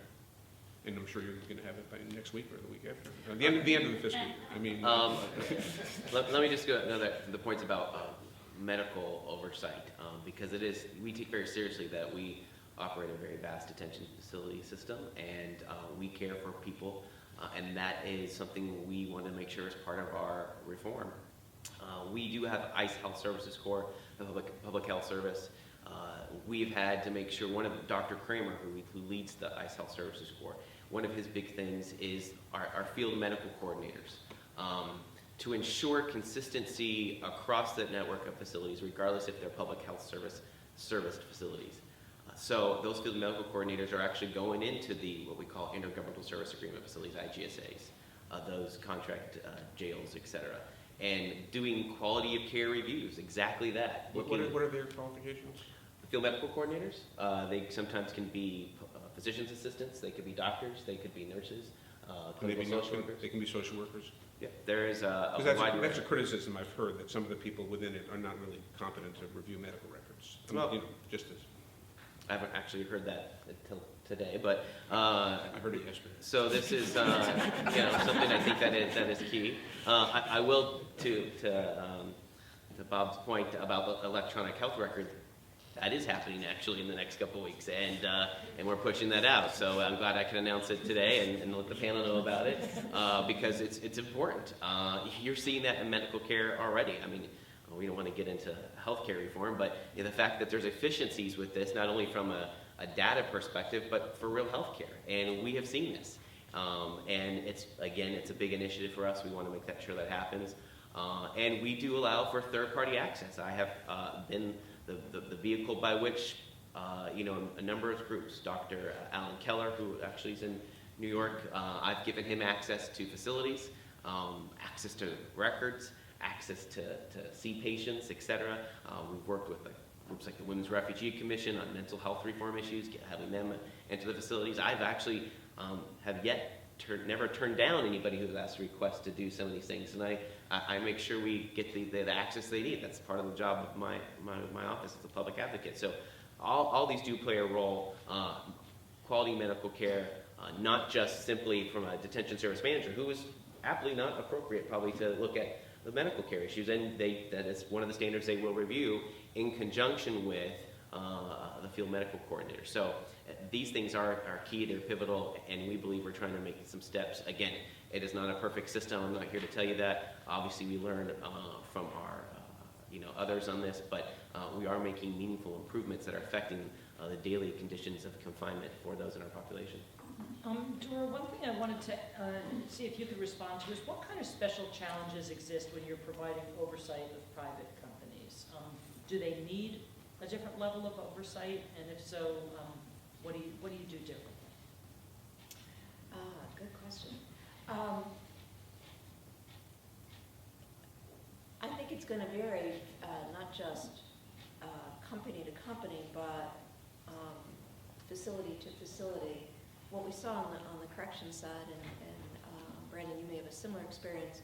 And I'm sure you're going to have it by next week or the week after. The end of the fiscal year. I mean. Let me just go the points about medical oversight, because we take very seriously that we operate a very vast detention facility system, and we care for people, and that is something we want to make sure is part of our reform. We do have ICE Health Services Corps, the public health service. We've had to make sure, Dr. Kramer, who leads the ICE Health Services Corps, one of his big things is our field medical coordinators. To ensure consistency across the network of facilities, regardless if they're public health serviced facilities. So those field medical coordinators are actually going into what we call intergovernmental service agreement facilities, IGSAs, those contract jails, etc., and doing quality of care reviews, exactly that. What are their qualifications? Field medical coordinators, they sometimes can be physician's assistants, they could be doctors, they could be nurses, clinical social workers. They can be social workers? Yeah, there is a wide array. That's a criticism I've heard, that some of the people within it are not really competent to review medical records. Just as. I haven't actually heard that until today, but I heard it yesterday. So this is something I think that is key. I will to Bob's point about the electronic health record. That is happening actually in the next couple of weeks, and we're pushing that out. So I'm glad I can announce it today and let the panel know about it, because it's important. You're seeing that in medical care already. I mean, we don't want to get into healthcare reform, but the fact that there's efficiencies with this, not only from a data perspective, but for real healthcare, and we have seen this. And it's a big initiative for us. We want to make sure that happens, and we do allow for third-party access. I have been the vehicle by which a number of groups, Dr. Alan Keller, who actually is in New York, I've given him access to facilities, access to records, access to see patients, etc. We've worked with groups like the Women's Refugee Commission on mental health reform issues, having them into the facilities. I've actually never turned down anybody who's asked a request to do some of these things, and I make sure we get the access they need. That's part of the job of my office as a public advocate. So all these do play a role. Quality medical care, not just simply from a detention service manager, who is aptly not appropriate probably to look at the medical care issues, and that is one of the standards they will review in conjunction with the field medical coordinator. So these things are key, they're pivotal, and we believe we're trying to make some steps. Again, it is not a perfect system. I'm not here to tell you that. Obviously, we learn from our others on this, but we are making meaningful improvements that are affecting the daily conditions of confinement for those in our population. Dora, one thing I wanted to see if you could respond to is what kind of special challenges exist when you're providing oversight of private companies? Do they need a different level of oversight, and if so, what do you do differently? Good question. I think it's going to vary, not just company to company, but facility to facility. What we saw on the correction side, and Brandon, you may have a similar experience,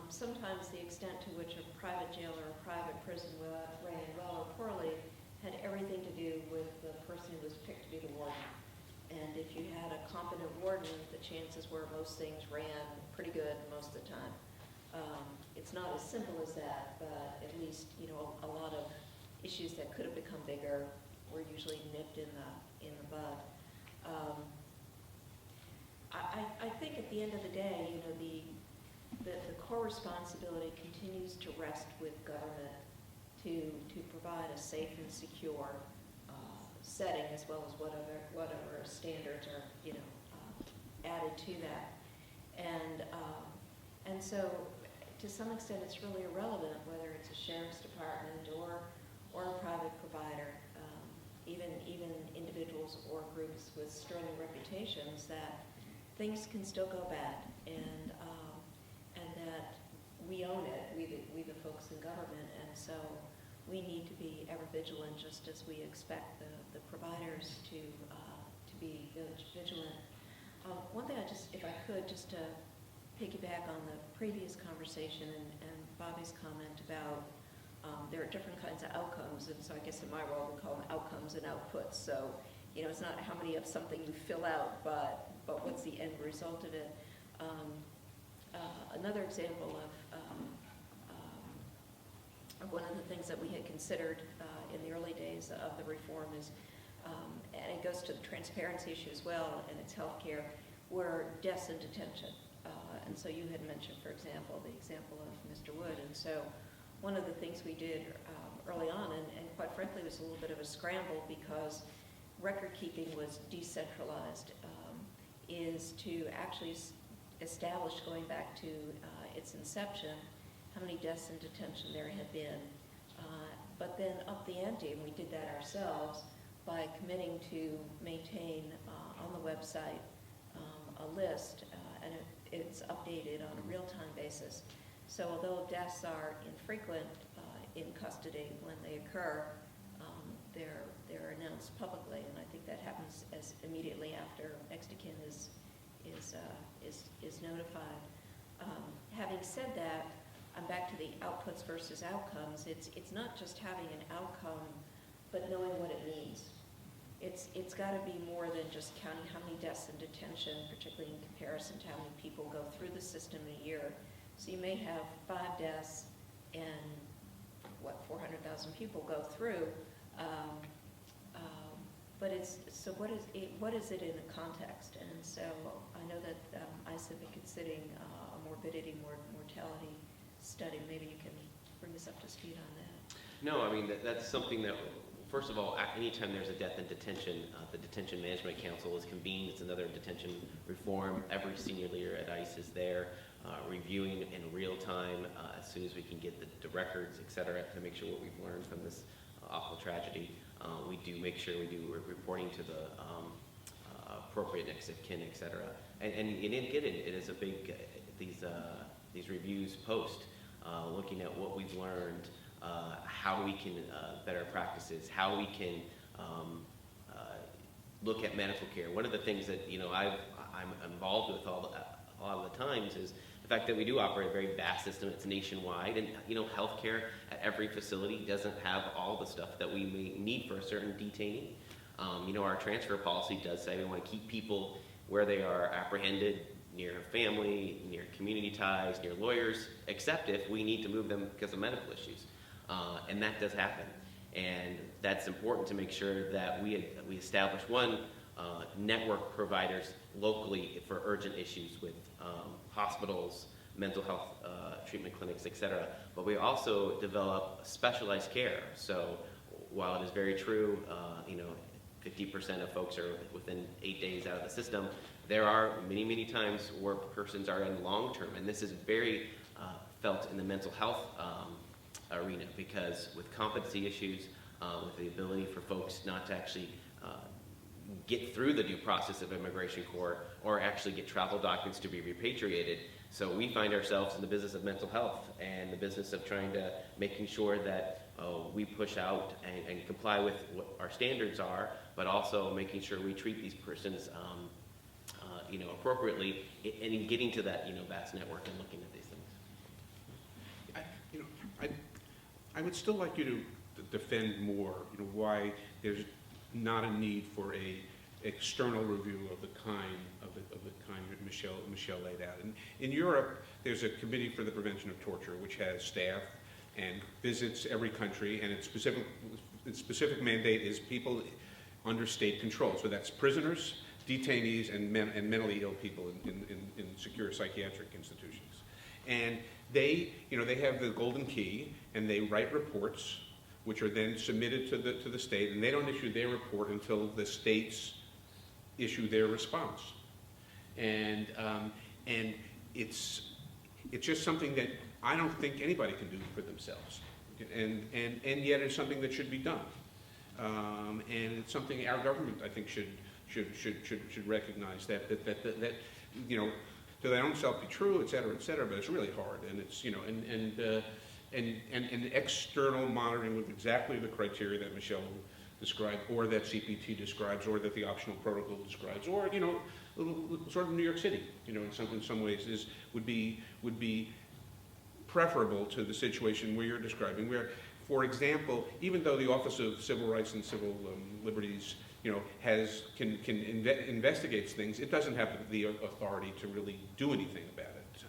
sometimes the extent to which a private jail or a private prison ran well or poorly had everything to do with the person who was picked to be the warden. And if you had a competent warden, the chances were most things ran pretty good most of the time. It's not as simple as that, but at least a lot of issues that could have become bigger were usually nipped in the bud. I think at the end of the day, the core responsibility continues to rest with government to provide a safe and secure setting, as well as whatever standards are added to that. And so to some extent it's really irrelevant whether it's a sheriff's department or a private provider, even individuals or groups with sterling reputations, that things can still go bad, and that we own it, we the folks in government, and so we need to be ever vigilant, just as we expect the providers to be vigilant. One thing if I could, just to piggyback on the previous conversation and Bobby's comment about there are different kinds of outcomes, and so I guess in my world we call them outcomes and outputs. So, it's not how many of something you fill out, but what's the end result of it. Another example of one of the things that we had considered in the early days of the reform is, and it goes to the transparency issue as well, and it's healthcare, were deaths in detention. And so you had mentioned, for example, the example of Mr. Wood. And so one of the things we did early on, and quite frankly, it was a little bit of a scramble because record keeping was decentralized, is to actually establish, going back to its inception, how many deaths in detention there had been, but then up the ante, and we did that ourselves by committing to maintain on the website a list, and it's updated on a real-time basis. So although deaths are infrequent in custody when they occur, they're announced publicly, and I think that happens as immediately after next of kin is notified. Having said that, I'm back to the outputs versus outcomes. It's not just having an outcome, but knowing what it means. It's got to be more than just counting how many deaths in detention, particularly in comparison to how many people go through the system in a year. So you may have 5 deaths and 400,000 people go through. But what is it in a context? And so I know that ICE have been considering a morbidity, mortality study. Maybe you can bring us up to speed on that. No, I mean, that's something that, first of all, anytime there's a death in detention, the Detention Management Council is convened. It's another detention reform. Every senior leader at ICE is there reviewing in real time as soon as we can get the records, et cetera, to make sure what we've learned from this awful tragedy. We do make sure we do reporting to the appropriate next of kin, et cetera. And you didn't get it. It is a big, these reviews post, looking at what we've learned, how we can better practices, how we can look at medical care. One of the things that I'm involved with a lot of the times is the fact that we do operate a very vast system, it's nationwide, and healthcare at every facility doesn't have all the stuff that we may need for a certain detainee. Our transfer policy does say we want to keep people where they are apprehended, near family, near community ties, near lawyers, except if we need to move them because of medical issues. And that does happen. And that's important to make sure that we establish network providers locally for urgent issues with hospitals, mental health treatment clinics, etc. But we also develop specialized care. So while it is very true, 50% of folks are within 8 days out of the system, there are many, many times where persons are in long term, and this is very felt in the mental health arena, because with competency issues, with the ability for folks not to actually get through the due process of immigration court or actually get travel documents to be repatriated. So we find ourselves in the business of mental health and the business of trying to making sure that we push out and comply with what our standards are, but also making sure we treat these persons appropriately, and in getting to that vast network and looking at these things. I would still like you to defend more, why there's not a need for a external review of the kind that Michele laid out. And in Europe, there's a Committee for the Prevention of Torture, which has staff and visits every country, and its specific mandate is people under state control. So that's prisoners, detainees, and mentally ill people in secure psychiatric institutions. And they have the golden key, and they write reports, which are then submitted to the state, and they don't issue their report until the states issue their response. And it's just something that I don't think anybody can do for themselves, and yet it's something that should be done, and it's something our government, I think, should recognize that to their own self be true, et cetera, but it's really hard, and it's and external monitoring with exactly the criteria that Michele described, or that CPT describes, or that the optional protocol describes, or sort of New York City, in some ways would be preferable to the situation where you're describing, where, for example, even though the Office of Civil Rights and Civil Liberties investigates things, it doesn't have the authority to really do anything about it.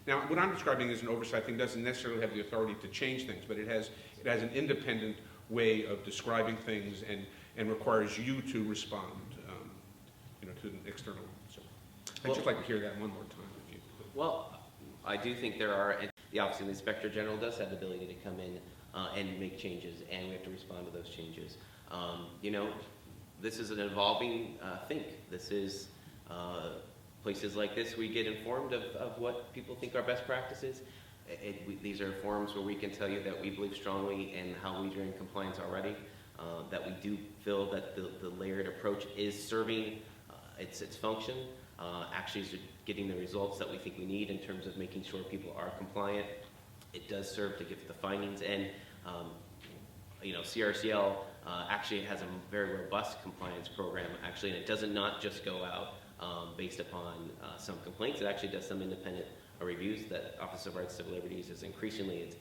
Now, what I'm describing as an oversight thing doesn't necessarily have the authority to change things, but it has an independent way of describing things and requires you to respond, to an external. So I'd just like to hear that one more time, if you could. Well, I do think there are. The Office of the Inspector General does have the ability to come in and make changes, and we have to respond to those changes. This is an evolving thing. This is places like this, we get informed of what people think are best practices. These are forums where we can tell you that we believe strongly in how we are in compliance already, that we do feel that the layered approach is serving its function, actually is getting the results that we think we need in terms of making sure people are compliant. It does serve to get the findings, and CRCL actually has a very robust compliance program, actually, and it does not just go out based upon some complaints. It actually does some independent reviews that Office of Rights and Civil Liberties is increasingly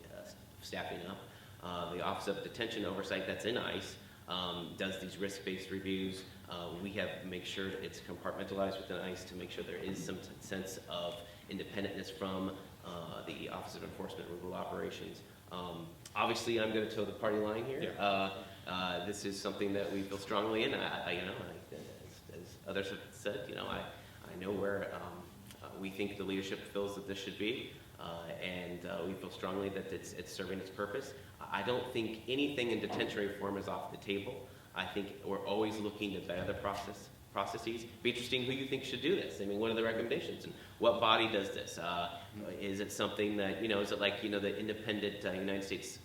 staffing up. The Office of Detention Oversight, that's in ICE, does these risk-based reviews. We have make sure it's compartmentalized within ICE to make sure there is some sense of independentness from the Office of Enforcement and Removal Operations. Obviously, I'm going to toe the party line here. Yeah. This is something that we feel strongly in. As others have said, I know where we think the leadership feels that this should be, and we feel strongly that it's serving its purpose. I don't think anything in detention reform is off the table. I think we're always looking to better the processes. It'd be interesting who you think should do this. I mean, what are the recommendations, and what body does this? Is it something that, is it like, the independent United States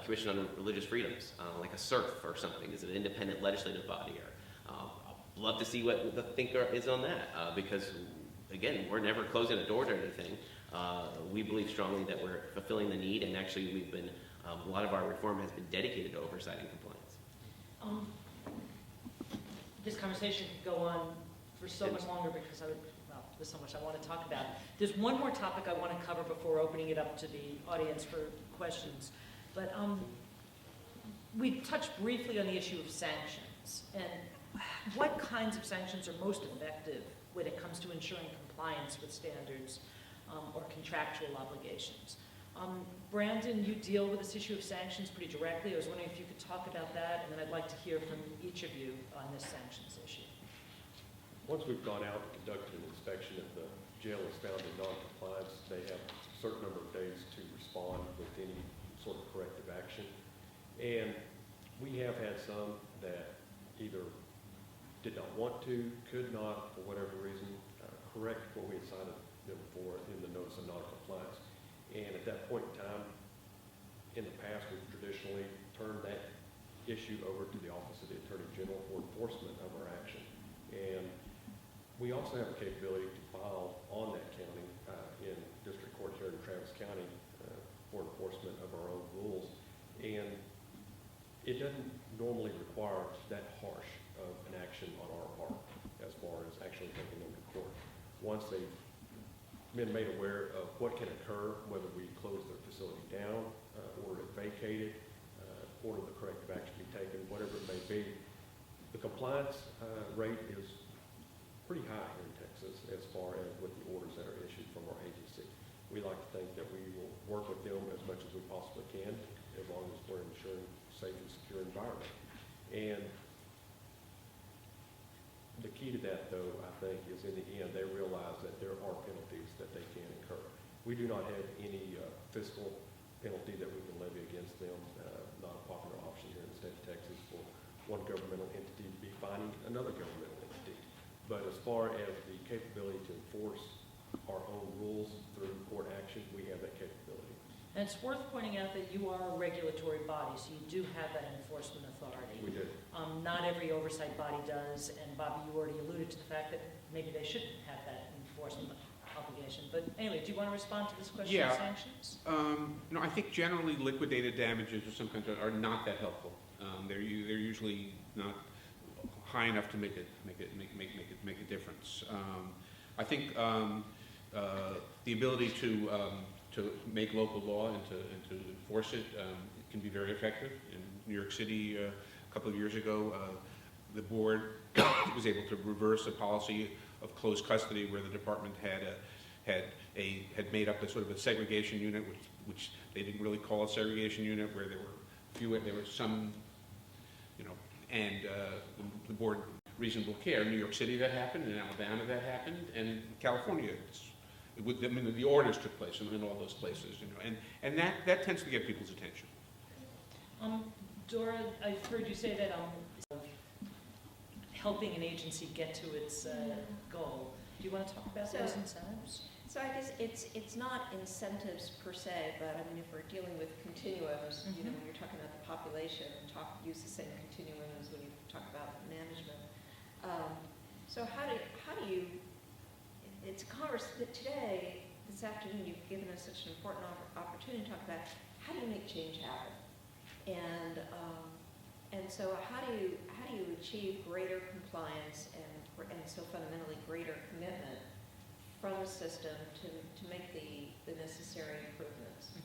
Commission on Religious Freedoms, like a CERF or something? Is it an independent legislative body? Or I'd love to see what the thinker is on that, because, again, we're never closing a door to anything. We believe strongly that we're fulfilling the need, and actually we've been, a lot of our reform has been dedicated to oversight and compliance. This conversation could go on for so much longer, because I would, well, there's so much I want to talk about. There's one more topic I want to cover before opening it up to the audience for questions. But we touched briefly on the issue of sanctions and what kinds of sanctions are most effective when it comes to ensuring compliance with standards or contractual obligations. Brandon, you deal with this issue of sanctions pretty directly. I was wondering if you could talk about that, and then I'd like to hear from each of you on this sanctions issue. Once we've gone out and conducted an inspection, if the jail is found in non-compliance, they have a certain number of days to respond with any sort of corrective action. And we have had some that either did not want to, could not, for whatever reason, correct what we had cited them for in the notice of non-compliance. And at that point in time, in the past, we've traditionally turned that issue over to the Office of the Attorney General for enforcement of our action. And we also have a capability to file on that county in district court here in Travis County for enforcement of our own rules. And it doesn't normally require that harsh of an action on our part as far as actually taking them to court. Once they've been made aware of what can occur, whether we close their facility down, order it vacated, order the corrective action be taken, whatever it may be, the compliance rate is pretty high here in Texas as far as with the orders that are issued from our agency. We like to think that we will work with them as much as we possibly can, as long as we're ensuring a safe and secure environment. And the key to that, though, I think, is in the end, they realize that there are penalties that they can incur. We do not have any fiscal penalty that we can levy against them, not a popular option here in the state of Texas for one governmental entity to be fining another governmental entity. But as far as the capability to enforce our own rules through court action, we have that capability. And it's worth pointing out that you are a regulatory body, so you do have that enforcement authority. We do. Not every oversight body does, and Bobby, you already alluded to the fact that maybe they shouldn't have that enforcement obligation. But anyway, do you want to respond to this question of sanctions? No, I think generally liquidated damages or sometimes are not that helpful. They're usually not high enough to make a difference. I think the ability to make local law and to enforce it can be very effective. In New York City, a couple of years ago, the board was able to reverse a policy of closed custody where the department had made up a sort of a segregation unit, which they didn't really call a segregation unit, where there were some, and the board reasonable care. In New York City that happened, in Alabama that happened, and California. The orders took place in all those places, and that tends to get people's attention. Dora, I heard you say that helping an agency get to its goal. Do you want to talk about those incentives? So I guess it's not incentives per se, but I mean, if we're dealing with continuums, when you're talking about the population, use the same continuum as when you talk about management. So how do you? It's a conversation that today, this afternoon, you've given us such an important opportunity to talk about how do you make change happen, and so how do you achieve greater compliance and so fundamentally greater commitment from the system to make the necessary improvements.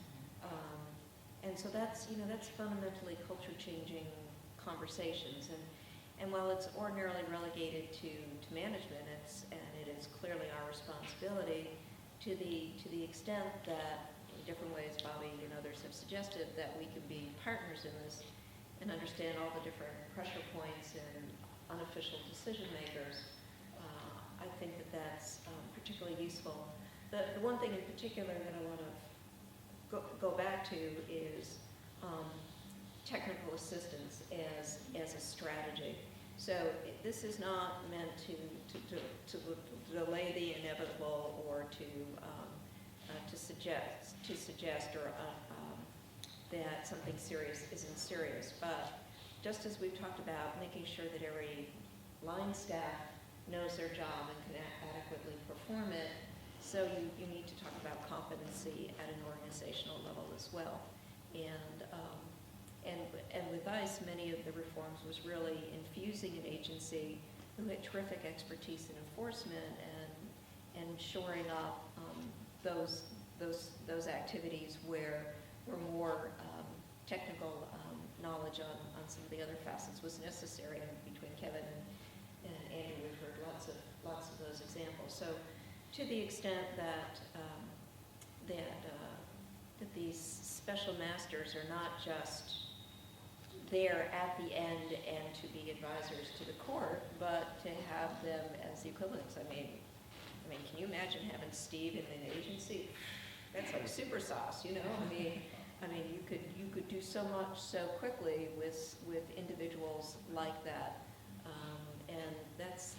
And so that's fundamentally culture changing conversations, and while it's ordinarily relegated to management, it is clearly our responsibility to the extent that in different ways Bobby and others have suggested that we can be partners in this and understand all the different pressure points and unofficial decision makers. I think that's particularly useful. The one thing in particular that I want to go back to is technical assistance as a strategy. So this is not meant to delay the inevitable or to suggest or that something serious isn't serious. But just as we've talked about, making sure that every line staff knows their job and can adequately perform it, so you need to talk about competency at an organizational level as well. And with ICE, many of the reforms was really infusing an agency who had terrific expertise in enforcement and and shoring up those activities where more technical knowledge on some of the other facets was necessary. And between Kevin and Andy, we've heard lots of those examples. So to the extent that that these special masters are not just there at the end and to be advisors to the court, but to have them as the equivalents. I mean, can you imagine having Steve in an agency? That's like super sauce, you know. I mean, you could do so much so quickly with individuals like that, and that's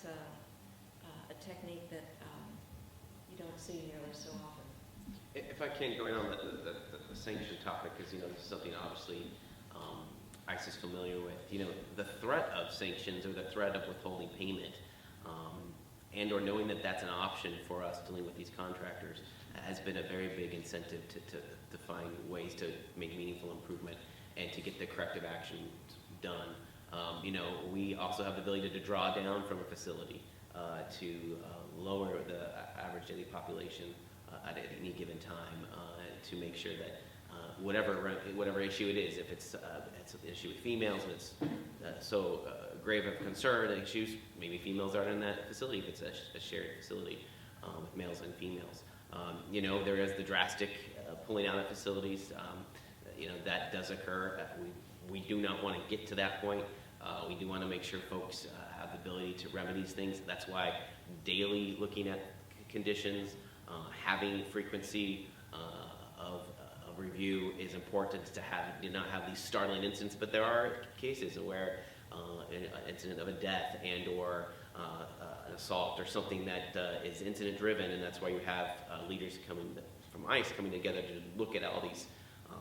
a technique that you don't see nearly so often. If I can go in on the sanction topic, because this is something obviously ICE is familiar with. The threat of sanctions or the threat of withholding payment, and or knowing that that's an option for us dealing with these contractors, has been a very big incentive to find ways to make meaningful improvement and to get the corrective action done. We also have the ability to draw down from a facility to lower the average daily population at any given time to make sure that whatever issue it is, if it's an issue with females and it's so grave of concern issues, maybe females aren't in that facility if it's a shared facility with males and females. There is the drastic pulling out of facilities. That does occur. We do not want to get to that point. We do want to make sure folks have the ability to remedy these things. That's why daily looking at conditions, having frequency of review is important to not have these startling incidents. But there are cases where an incident of a death and or an assault or something that is incident driven, and that's why you have leaders coming from ICE coming together to look at all these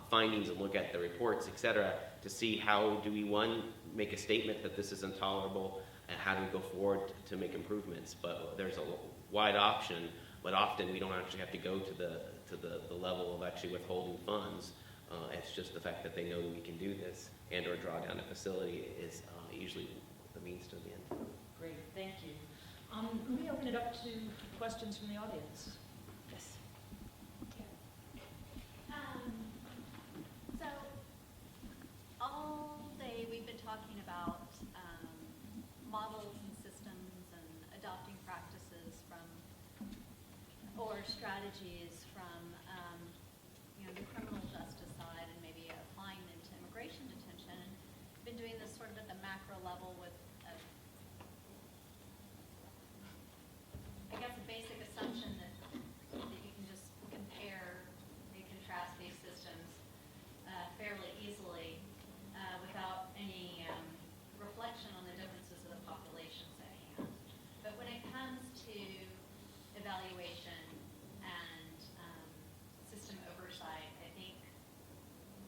findings and look at the reports, et cetera, to see how do we, one, make a statement that this is intolerable, and how do we go forward to make improvements. But there's a wide option, but often we don't actually have to go to the level of actually withholding funds. It's just the fact that they know that we can do this and or draw down a facility is usually the means to the end. Great, thank you. Let me open it up to questions from the audience. Yes. So all day we've been talking about models and systems and adopting practices or strategies from the criminal justice side and maybe applying them to immigration detention. Been doing this sort of at the macro level with I guess a basic assumption that you can just compare and contrast these systems fairly easily without any reflection on the differences of the populations at hand. But when it comes to evaluation and system oversight, I think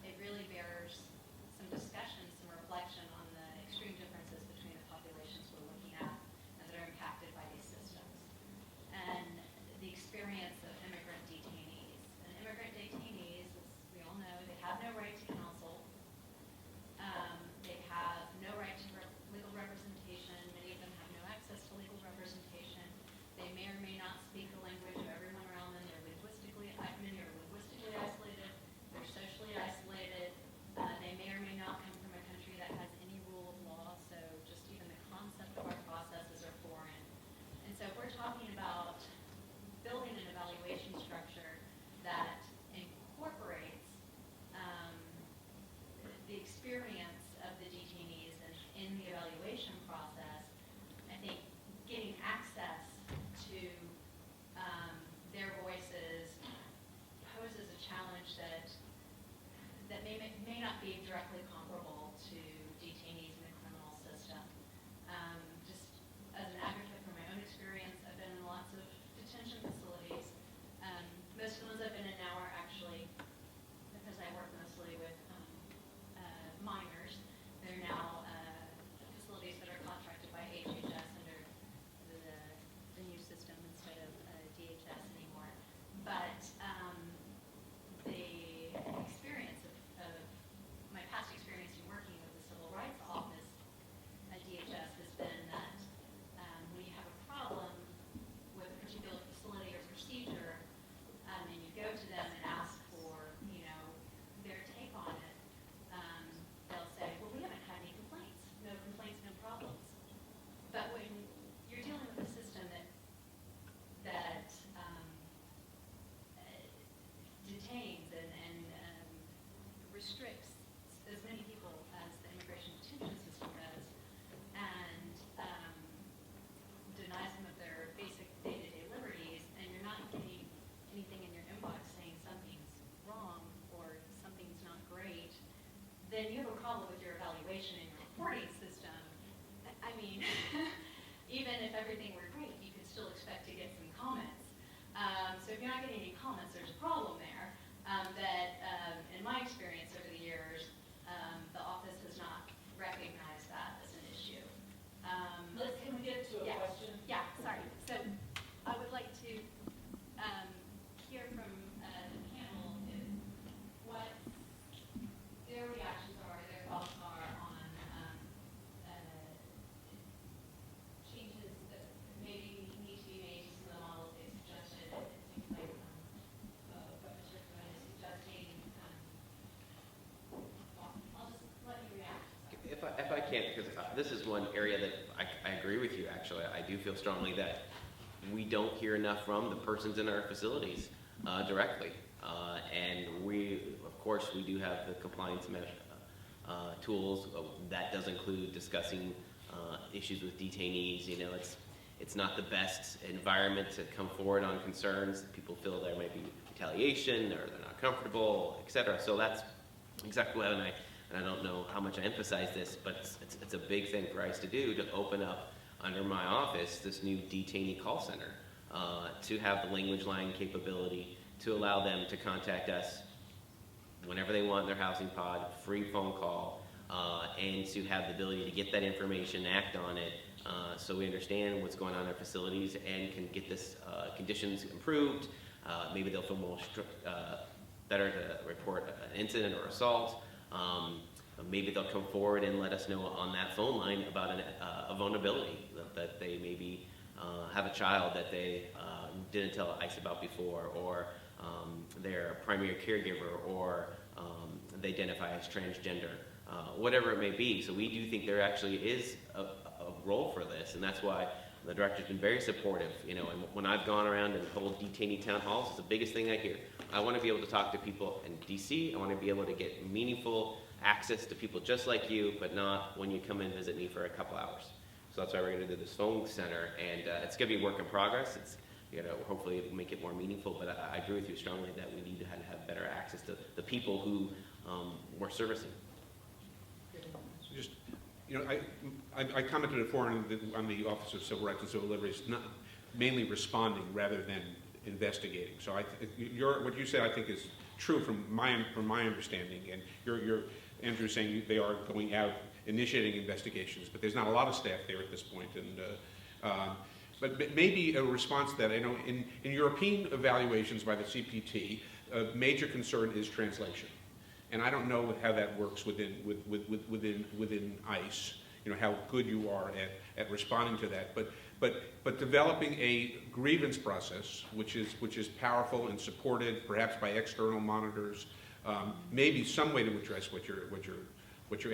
it really bears some discussion, some reflection on the extreme differences between the populations we're looking at and that are impacted by these systems. And the experience of immigrant detainees. And immigrant detainees, as we all know, they have no right to counsel. They have no right to legal representation. Many of them have no access to legal representation. They may or may not speak the language of everyone around them. Many are linguistically isolated. They're socially isolated. They may or may not come from a country that has any rule of law, so just even the concept of our processes are foreign. And so if we're talking about building an evaluation structure that incorporates the experience of the detainees in the evaluation process, I think getting access to their voices poses a challenge that may not be directly comparable to detainees in the criminal system. Just as an advocate from my own experience, I've been in lots of detention facilities. Most of the ones I've been in now are actually, because I work mostly with minors, they're now facilities that are contracted by HHS under the new system instead of DHS anymore. But the experience of my past experience in reporting system, I mean, even if everything were great, you could still expect to get some comments. So if you're not getting any comments, there's a problem there. In my experience over the years, the office has not recognized that as an issue. Liz, can we get to a Yeah. question? Yeah, sorry. So I would like to hear from the panel what their reactions are, their thoughts are on changes that maybe need to be made to some of the models they suggested. It seems like what Mr. Cohen is suggesting. Well, I'll just let you react. If I can, because this is one area that I agree with you, actually. I do feel strongly that we don't hear enough from the persons in our facilities directly. And we, of course, we do have the compliance tools. That does include discussing issues with detainees. You know, it's not the best environment to come forward on concerns. People feel there may be retaliation or they're not comfortable, et cetera. So that's exactly what and I don't know how much I emphasize this, but it's a big thing for ICE to do, to open up under my office this new detainee call center, to have the language line capability, to allow them to contact us whenever they want in their housing pod, free phone call, and to have the ability to get that information, act on it, so we understand what's going on in our facilities and can get this conditions improved. Maybe they'll feel more better to report an incident or assault. Maybe they'll come forward and let us know on that phone line about a vulnerability that they maybe have a child that they didn't tell ICE about before, or their primary caregiver, or they identify as transgender, whatever it may be. So we do think there actually is a role for this, and that's why the director's been very supportive. You know, and when I've gone around and hold detainee town halls, it's the biggest thing I hear. I want to be able to talk to people in DC. I want to be able to get meaningful access to people just like you, but not when you come and visit me for a couple hours. So that's why we're going to do this phone center, and it's going to be a work in progress. It's, you know, hopefully it'll make it more meaningful, but I agree with you strongly that we need to have better access to the people who we're servicing. Just, you know, I commented before on the Office of Civil Rights and Civil Liberties, not mainly responding rather than investigating. So what you said, I think, is true from my understanding. And Andrew's saying they are going out initiating investigations, but there's not a lot of staff there at this point. And but maybe a response to that, I know in European evaluations by the CPT, a major concern is translation. And I don't know how that works within ICE. You know, how good you are at responding to that. But developing a grievance process, which is powerful and supported perhaps by external monitors, maybe some way to address what you're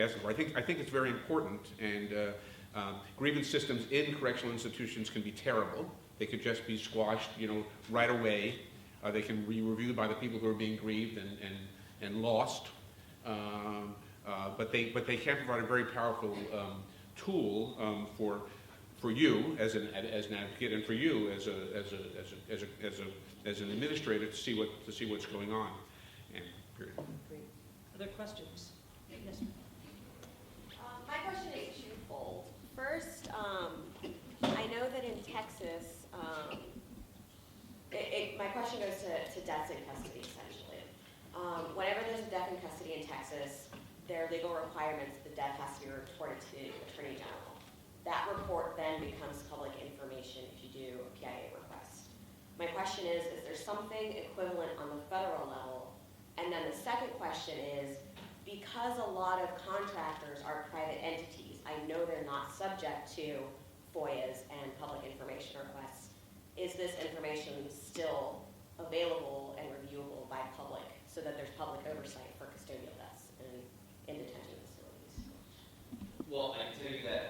asking for. I think it's very important. And grievance systems in correctional institutions can be terrible. They could just be squashed, you know, right away. They can be reviewed by the people who are being grieved and lost. But they can provide a very powerful tool for you as an advocate, and for you as an administrator to see what's going on. And period. Great. Other questions? Yes. My question is twofold. First, I know that in Texas, my question goes to deaths in custody, essentially. Whenever there's a death in custody in Texas, there are legal requirements that the death has to be reported to the Attorney General. That report then becomes public information if you do a PIA request. My question is there something equivalent on the federal level? And then the second question is, because a lot of contractors are private entities, I know they're not subject to FOIAs and public information requests. Is this information still available and reviewable by public so that there's public oversight for custodial deaths in detention facilities? Well, I can tell you that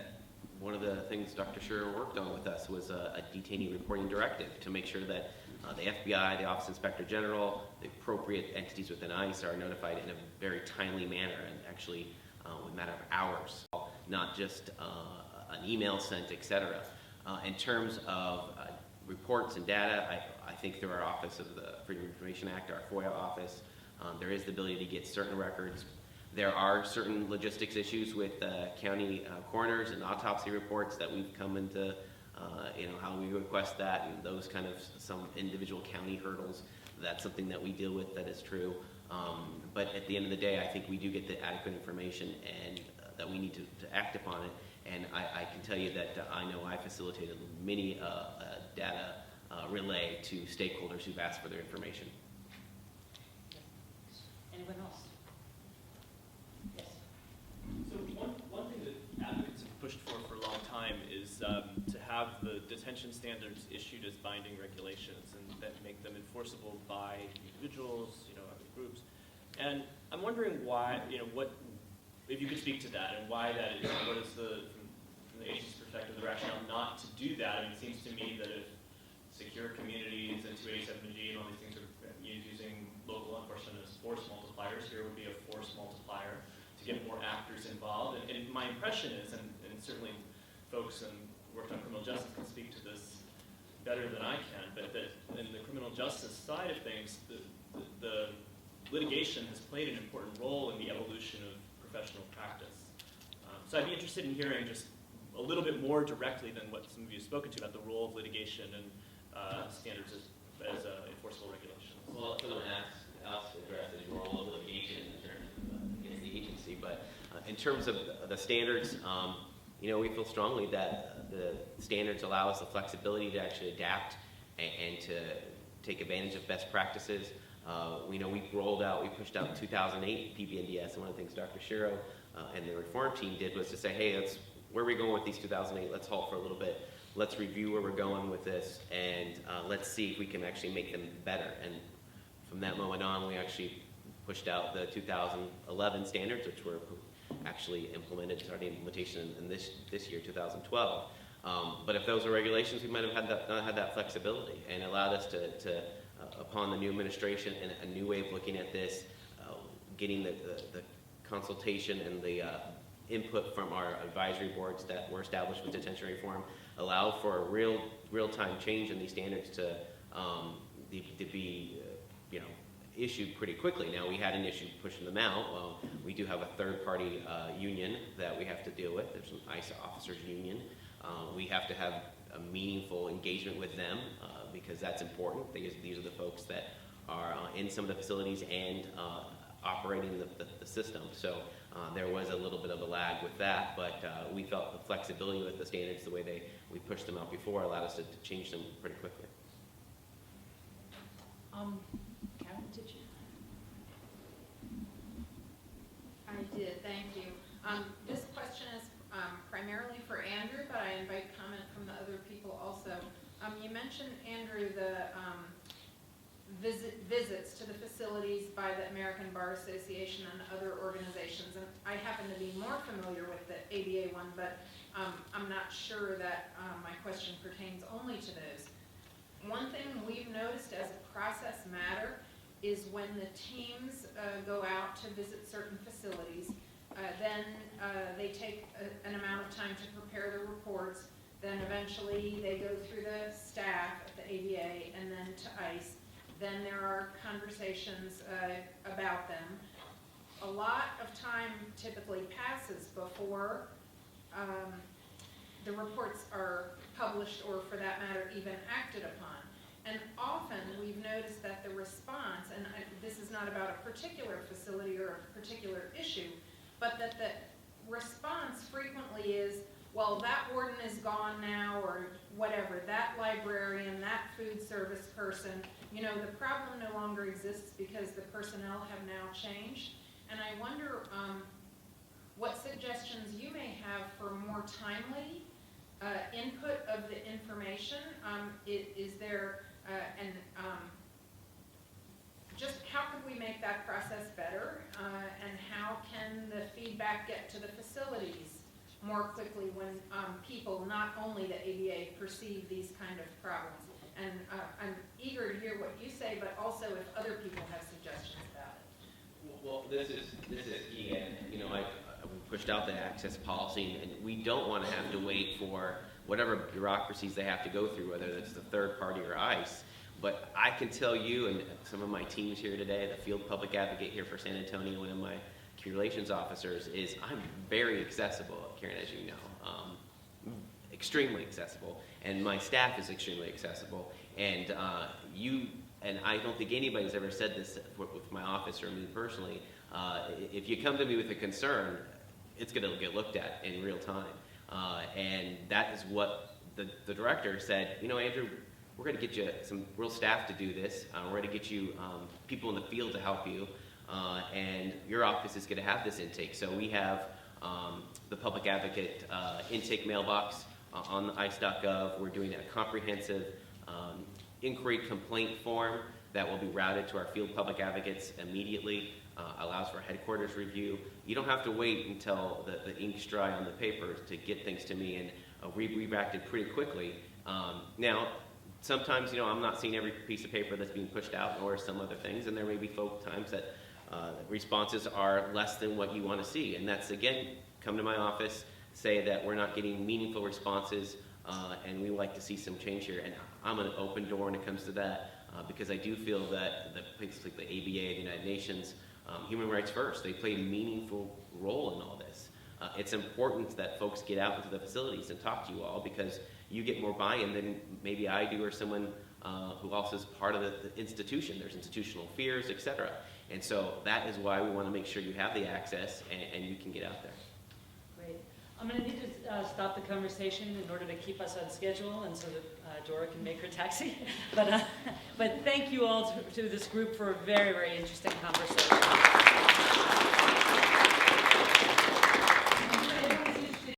one of the things Dr. Schriro worked on with us was a detainee reporting directive to make sure that the FBI, the Office of Inspector General, the appropriate entities within ICE are notified in a very timely manner, and actually with a matter of hours, not just an email sent, etc. In terms of reports and data, I think through our Office of the Freedom of Information Act, our FOIA office, there is the ability to get certain records There are certain logistics issues with county coroners and autopsy reports that we've come into, how we request that, and those kind of some individual county hurdles. That's something that we deal with, that is true. But at the end of the day, I think we do get the adequate information and that we need to act upon it. And I can tell you that I know I facilitated many data relay to stakeholders who've asked for their information. Anyone else? Yes. So one thing that advocates have pushed for a long time is to have the detention standards issued as binding regulations and that make them enforceable by individuals, other groups. And I'm wondering why, if you could speak to that and why that is. What is from the agency's perspective, the rationale not to do that? I mean, it seems to me that if secure communities and 287G and all these things are using local law enforcement as force multipliers, here would be a force multiplier to get more actors involved. And my impression is, and certainly folks worked on criminal justice can speak to this better than I can, but that in the criminal justice side of things, the litigation has played an important role in the evolution of professional practice. So I'd be interested in hearing just a little bit more directly than what some of you have spoken to about the role of litigation and standards as enforceable regulations. Well, someone else addressed the role of litigation in terms of against the agency, but in terms of the standards, we feel strongly that the standards allow us the flexibility to actually adapt and to take advantage of best practices. We pushed out 2008 PBNDS, and one of the things Dr. Schriro and the reform team did was to say, hey, where are we going with these 2008? Let's halt for a little bit. Let's review where we're going with this, and let's see if we can actually make them better. And from that moment on, we actually pushed out the 2011 standards, which were actually starting implementation in this year, 2012. But if those were regulations, we might have not had that flexibility, and allowed us to upon the new administration and a new way of looking at this, getting the consultation and the input from our advisory boards that were established with detention reform, allow for a real-time change in these standards to be issued pretty quickly. Now, we had an issue pushing them out. Well, we do have a third-party union that we have to deal with. There's an ICE officers union. We have to have a meaningful engagement with them because that's important. These are the folks that are in some of the facilities and operating the system. So there was a little bit of a lag with that, but we felt the flexibility with the standards, the way we pushed them out before, allowed us to change them pretty quickly. Karen, did you? I did, thank you. This question is primarily for Andrew, but I invite comment from the other people also. You mentioned, Andrew, the visits to the facilities by the American Bar Association and other organizations, and I happen to be more familiar with the ABA one, but I'm not sure that my question pertains only to those. One thing we've noticed as a process matter is when the teams go out to visit certain facilities, then they take an amount of time to prepare their reports, then eventually they go through the staff at the ABA and then to ICE. Then there are conversations about them. A lot of time typically passes before the reports are published or, for that matter, even acted upon. And often we've noticed that the response, and this is not about a particular facility or a particular issue, but that the response frequently is, well, that warden is gone now, or whatever, that librarian, that food service person, the problem no longer exists because the personnel have now changed. And I wonder what suggestions you may have for more timely input of the information. Is there, just how could we make that process better? And how can the feedback get to the facilities more quickly when people, not only the ABA, perceive these kind of problems? And I'm eager to hear what you say, but also if other people have suggestions about it. Well, this is key, and we pushed out the access policy, and we don't want to have to wait for whatever bureaucracies they have to go through, whether it's the third party or ICE. But I can tell you, and some of my teams here today, the field public advocate here for San Antonio, one of my community relations officers is I'm very accessible, Karen, as you know, extremely accessible, and my staff is extremely accessible, and and I don't think anybody's ever said this with my office or me personally. If you come to me with a concern, it's going to get looked at in real time, and that is what the director said. You know, Andrew, we're going to get you some real staff to do this. We're going to get you people in the field to help you, and your office is going to have this intake. So we have the public advocate intake mailbox on the ICE.gov. We're doing a comprehensive inquiry complaint form that will be routed to our field public advocates immediately, allows for headquarters review. You don't have to wait until the ink's dry on the paper to get things to me, and we've acted pretty quickly. Now, sometimes, you know, I'm not seeing every piece of paper that's being pushed out, nor some other things, and there may be times that responses are less than what you want to see, and that's, again, come to my office, say that we're not getting meaningful responses, and we would like to see some change here, and I'm an open door when it comes to that, because I do feel that the places like the ABA, the United Nations, human rights first, they play a meaningful role in all this. It's important that folks get out into the facilities and talk to you all, because you get more buy-in than maybe I do, or someone who also is part of the institution. There's institutional fears, etc. And so that is why we want to make sure you have the access and you can get out there. Great. I'm going to need to stop the conversation in order to keep us on schedule and so that Dora can make her taxi. But thank you all to this group for a very, very interesting conversation.